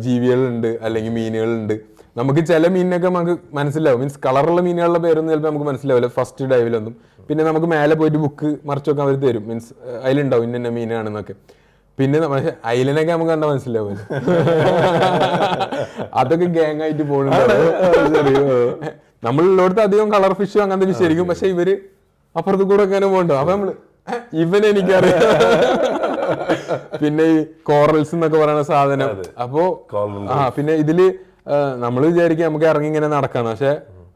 ജീവികളുണ്ട്, അല്ലെങ്കിൽ മീനുകളുണ്ട്. നമുക്ക് ചില മീനിനൊക്കെ നമുക്ക് മനസ്സിലാവും, മീൻസ് കളറുള്ള മീനുകളുടെ പേരൊന്നും ചിലപ്പോൾ നമുക്ക് മനസ്സിലാവില്ല ഫസ്റ്റ് ഡൈവിലൊന്നും. പിന്നെ നമുക്ക് മേലെ പോയിട്ട് ബുക്ക് മറിച്ച് വെക്കാൻ അവർ തരും, മീൻസ് അതിലുണ്ടാവും ഇന്ന മീനാണെന്നൊക്കെ. പിന്നെ അയിലനൊക്കെ നമുക്ക് കണ്ടാൽ മനസ്സിലാവും. അതൊക്കെ ഗ്യാങ് ആയിട്ട് പോകുന്നുണ്ട്. നമ്മളുള്ളടത്ത് അധികം കളർ ഫിഷും അങ്ങനത്തെ ഫിഷ് ആയിരിക്കും. പക്ഷെ ഇവര് അപ്പുറത്ത് കൂടെ ഒക്കെ പോകണ്ടോ. അപ്പൊ നമ്മള് ഇവനെ എനിക്കറിയാം. പിന്നെ ഈ കോറൽസ് എന്നൊക്കെ പറയുന്ന സാധനം. അപ്പോ പിന്നെ ഇതില് നമ്മൾ വിചാരിക്കും നമുക്ക് ഇറങ്ങി ഇങ്ങനെ നടക്കാന്ന്. പക്ഷെ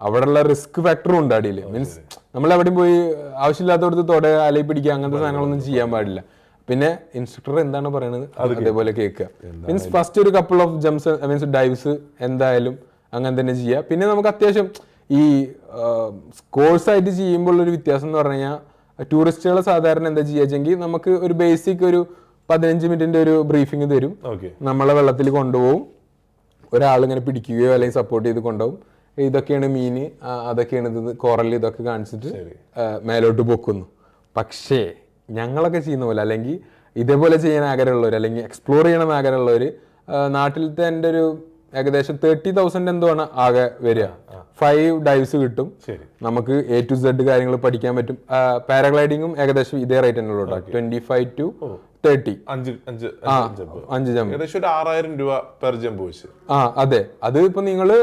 അവിടെയുള്ള റിസ്ക് ഫാക്ടറും ഉണ്ട് അടിയിൽ. മീൻസ് നമ്മൾ എവിടെയും പോയി ആവശ്യമില്ലാത്തടത്ത് തൊട അലയി പിടിക്കുക അങ്ങനത്തെ സാധനങ്ങളൊന്നും ചെയ്യാൻ പാടില്ല. പിന്നെ ഇൻസ്ട്രക്ടർ എന്താണ് പറയുന്നത് അതേപോലെ കേൾക്കുക. മീൻസ് ഫസ്റ്റ് ഒരു couple of jumps means dives എന്തായാലും അങ്ങനെ തന്നെ ചെയ്യുക. പിന്നെ നമുക്ക് അത്യാവശ്യം ഈ കോഴ്സായിട്ട് ചെയ്യുമ്പോൾ ഒരു വ്യത്യാസം എന്ന് പറഞ്ഞു കഴിഞ്ഞാൽ, ടൂറിസ്റ്റുകൾ സാധാരണ എന്താ ചെയ്യുകയെങ്കിൽ നമുക്ക് ഒരു ബേസിക് ഒരു 15 മിനിറ്റിന്റെ ഒരു ബ്രീഫിംഗ് തരും. നമ്മളെ വെള്ളത്തിൽ കൊണ്ടുപോകും, ഒരാളിങ്ങനെ പിടിക്കുകയോ അല്ലെങ്കിൽ സപ്പോർട്ട് ചെയ്ത് കൊണ്ടുപോകും. ഇതൊക്കെയാണ് മീന്, അതൊക്കെയാണ് ഇത് കോറൽ, ഇതൊക്കെ കാണിച്ചിട്ട് മേലോട്ട് പൊക്കുന്നു. പക്ഷേ ഞങ്ങളൊക്കെ ചെയ്യുന്ന പോലെ അല്ലെങ്കിൽ ഇതേപോലെ ചെയ്യാൻ ആഗ്രഹമുള്ളവർ അല്ലെങ്കിൽ എക്സ്പ്ലോർ ചെയ്യണമെന്ന് ആഗ്രഹമുള്ളവർ നാട്ടിലത്തെ എൻ്റെ ഒരു ഏകദേശം 30,000 എന്തോ ആണ് ആകെ വരിക. 5 ഡൈവ്സ് കിട്ടും. ശരി. നമുക്ക് A to Z കാര്യങ്ങൾ പഠിക്കാൻ പറ്റും. പാരാഗ്ലൈഡിങ്ങും ഏകദേശം ഇതേ റേറ്റ് തന്നെ ഉള്ളൂ, 25 to 30. 5 ജമ്പ് ഏകദേശം ഒരു 6,000 രൂപ പെർ ജമ്പ് വെച്ച്. അതെ. അത് ഇപ്പൊ നിങ്ങള്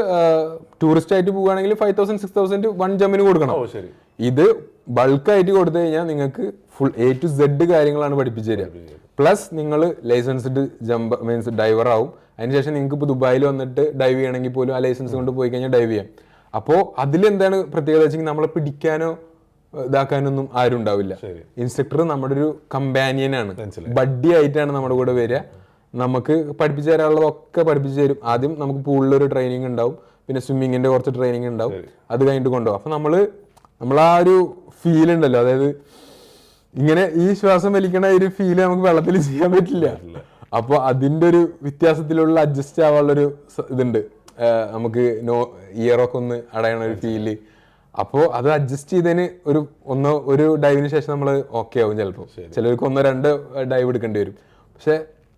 ടൂറിസ്റ്റ് ആയിട്ട് പോവുകയാണെങ്കിൽ 5,000 6,000 1 ജമ്പിന് കൊടുക്കണം. ശരി. ഇത് ബൾക്കായിട്ട് കൊടുത്തു കഴിഞ്ഞാൽ നിങ്ങൾക്ക് ഫുൾ A to Z കാര്യങ്ങളാണ് പഠിപ്പിച്ചു തരിക. പ്ലസ് നിങ്ങൾ ലൈസൻസ്ഡ് ജമ്പ് മീൻസ് ഡൈവർ ആവും. അതിനുശേഷം നിങ്ങൾക്ക് ഇപ്പോൾ ദുബായിൽ വന്നിട്ട് ഡൈവ് ചെയ്യണമെങ്കിൽ പോലും ആ ലൈസൻസ് കൊണ്ട് പോയി കഴിഞ്ഞാൽ ഡൈവ് ചെയ്യാം. അപ്പോൾ അതിലെന്താണ് പ്രത്യേകത വെച്ചെങ്കിൽ നമ്മളെ പിടിക്കാനോ ഇതാക്കാനൊന്നും ആരും ഉണ്ടാവില്ല. ഇൻസ്ട്രക്ടർ നമ്മുടെ ഒരു കമ്പാനിയനാണ്, ബഡ്ഡി ആയിട്ടാണ് നമ്മുടെ കൂടെ വരിക. നമുക്ക് പഠിപ്പിച്ചു തരാനുള്ളതൊക്കെ പഠിപ്പിച്ചു തരും. ആദ്യം നമുക്ക് പൂളിലൊരു ട്രെയിനിങ് ഉണ്ടാവും, പിന്നെ സ്വിമ്മിങ്ങിന്റെ കുറച്ച് ട്രെയിനിങ് ഉണ്ടാവും, അത് കഴിഞ്ഞിട്ട് കൊണ്ടുപോകും. അപ്പൊ നമ്മൾ ആ ഒരു ഫീൽ ഉണ്ടല്ലോ, അതായത് ഇങ്ങനെ ഈ ശ്വാസം വലിക്കണ ഒരു ഫീല് നമുക്ക് വെള്ളത്തിൽ ചെയ്യാൻ പറ്റില്ല. അപ്പൊ അതിന്റെ ഒരു വ്യത്യാസത്തിലുള്ള അഡ്ജസ്റ്റ് ആവാനുള്ളൊരു ഇതുണ്ട്. നമുക്ക് ഇയറൊക്കെ ഒന്ന് അടയണ ഒരു ഫീല്. അപ്പോൾ അത് അഡ്ജസ്റ്റ് ചെയ്തതിന് ഒരു ഡൈവിന് ശേഷം നമ്മൾ ഓക്കെ ആവും. ചിലപ്പോൾ ചിലർക്ക് 1-2 ഡൈവ് എടുക്കേണ്ടി വരും. പക്ഷെ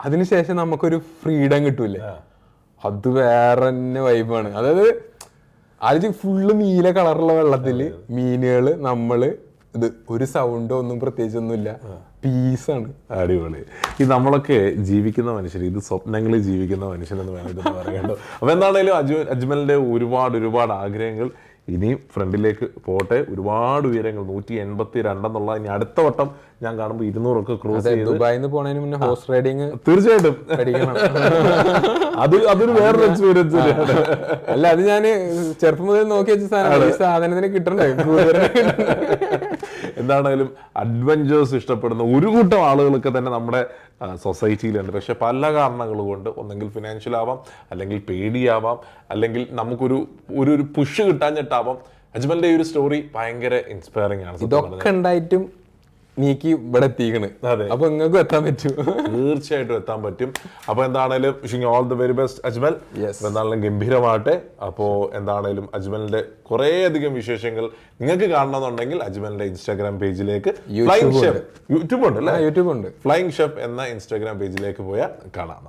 അതിനുശേഷം നമുക്കൊരു ഫ്രീഡം കിട്ടൂലേ, അത് വേറെ തന്നെ വൈബാണ്. അതായത് ആദ്യം ഫുള്ള് നീല കളറുള്ള വെള്ളത്തില് മീനുകള്, നമ്മള്, ഇത് ഒരു സൗണ്ടോ ഒന്നും പ്രത്യേകിച്ചൊന്നുമില്ല, പീസാണ്. അടിപൊളി. ഈ നമ്മളൊക്കെ ജീവിക്കുന്ന മനുഷ്യർ, ഇത് സ്വപ്നങ്ങളിൽ ജീവിക്കുന്ന മനുഷ്യനെന്ന് വേണമെന്ന് പറയണ്ടോ. അപ്പൊ എന്താണേലും അജ്മലിന്റെ ഒരുപാട് ആഗ്രഹങ്ങൾ ഇനിയും ഫ്രണ്ടിലേക്ക് പോട്ടെ. ഒരുപാട് ഉയരങ്ങൾ 182 എന്നുള്ള, ഇനി അടുത്ത വട്ടം ഞാൻ കാണുമ്പോൾ 200 ക്രോസ് ചെയ്ത് ദുബായിന്ന് പോണതിന് മുന്നേ ഹോഴ്സ് റൈഡിങ് തീർച്ചയായിട്ടും അതൊരു വേറൊരു എക്സ്പീരിയൻസ്. അല്ല, അത് ഞാൻ ചെറുപ്പം മുതൽ നോക്കി വെച്ച സാധനത്തിന് കിട്ടണ്ടേ. എന്താണേലും അഡ്വഞ്ചേഴ്സ് ഇഷ്ടപ്പെടുന്ന ഒരു കൂട്ടം ആളുകളൊക്കെ തന്നെ നമ്മുടെ സൊസൈറ്റിയിലുണ്ട്. പക്ഷെ പല കാരണങ്ങൾ കൊണ്ട്, ഒന്നെങ്കിൽ ഫിനാൻഷ്യൽ ആവാം, അല്ലെങ്കിൽ പേടിയാവാം, അല്ലെങ്കിൽ നമുക്കൊരു പുഷ് കിട്ടാഞ്ഞിട്ടാവാം. അജ്മലിന്റെ ഈ ഒരു സ്റ്റോറി ഭയങ്കര ഇൻസ്പയറിംഗ് ആണ്. ഇതൊക്കെ ഉണ്ടായിട്ടും നീക്കി ഇവിടെ എത്തിക്കണ്. അപ്പൊ നിങ്ങൾക്കും എത്താൻ പറ്റും, തീർച്ചയായിട്ടും എത്താൻ പറ്റും. അപ്പൊ എന്താണേലും wishing all the very best Ajmal. എന്താണെങ്കിലും ഗംഭീരമാവട്ടെ. അപ്പോ എന്താണേലും അജ്മലിന്റെ കുറേ അധികം വിശേഷങ്ങൾ നിങ്ങൾക്ക് കാണണമെന്നുണ്ടെങ്കിൽ അജ്മലിന്റെ ഇൻസ്റ്റാഗ്രാം പേജിലേക്ക്, ഫ്ലൈങ് ഷെഫ് യൂട്യൂബ് ഉണ്ട് അല്ലേ, യൂട്യൂബ് ഉണ്ട്, ഫ്ലൈങ് ഷെഫ് എന്ന ഇൻസ്റ്റാഗ്രാം പേജിലേക്ക് പോയാൽ കാണാം.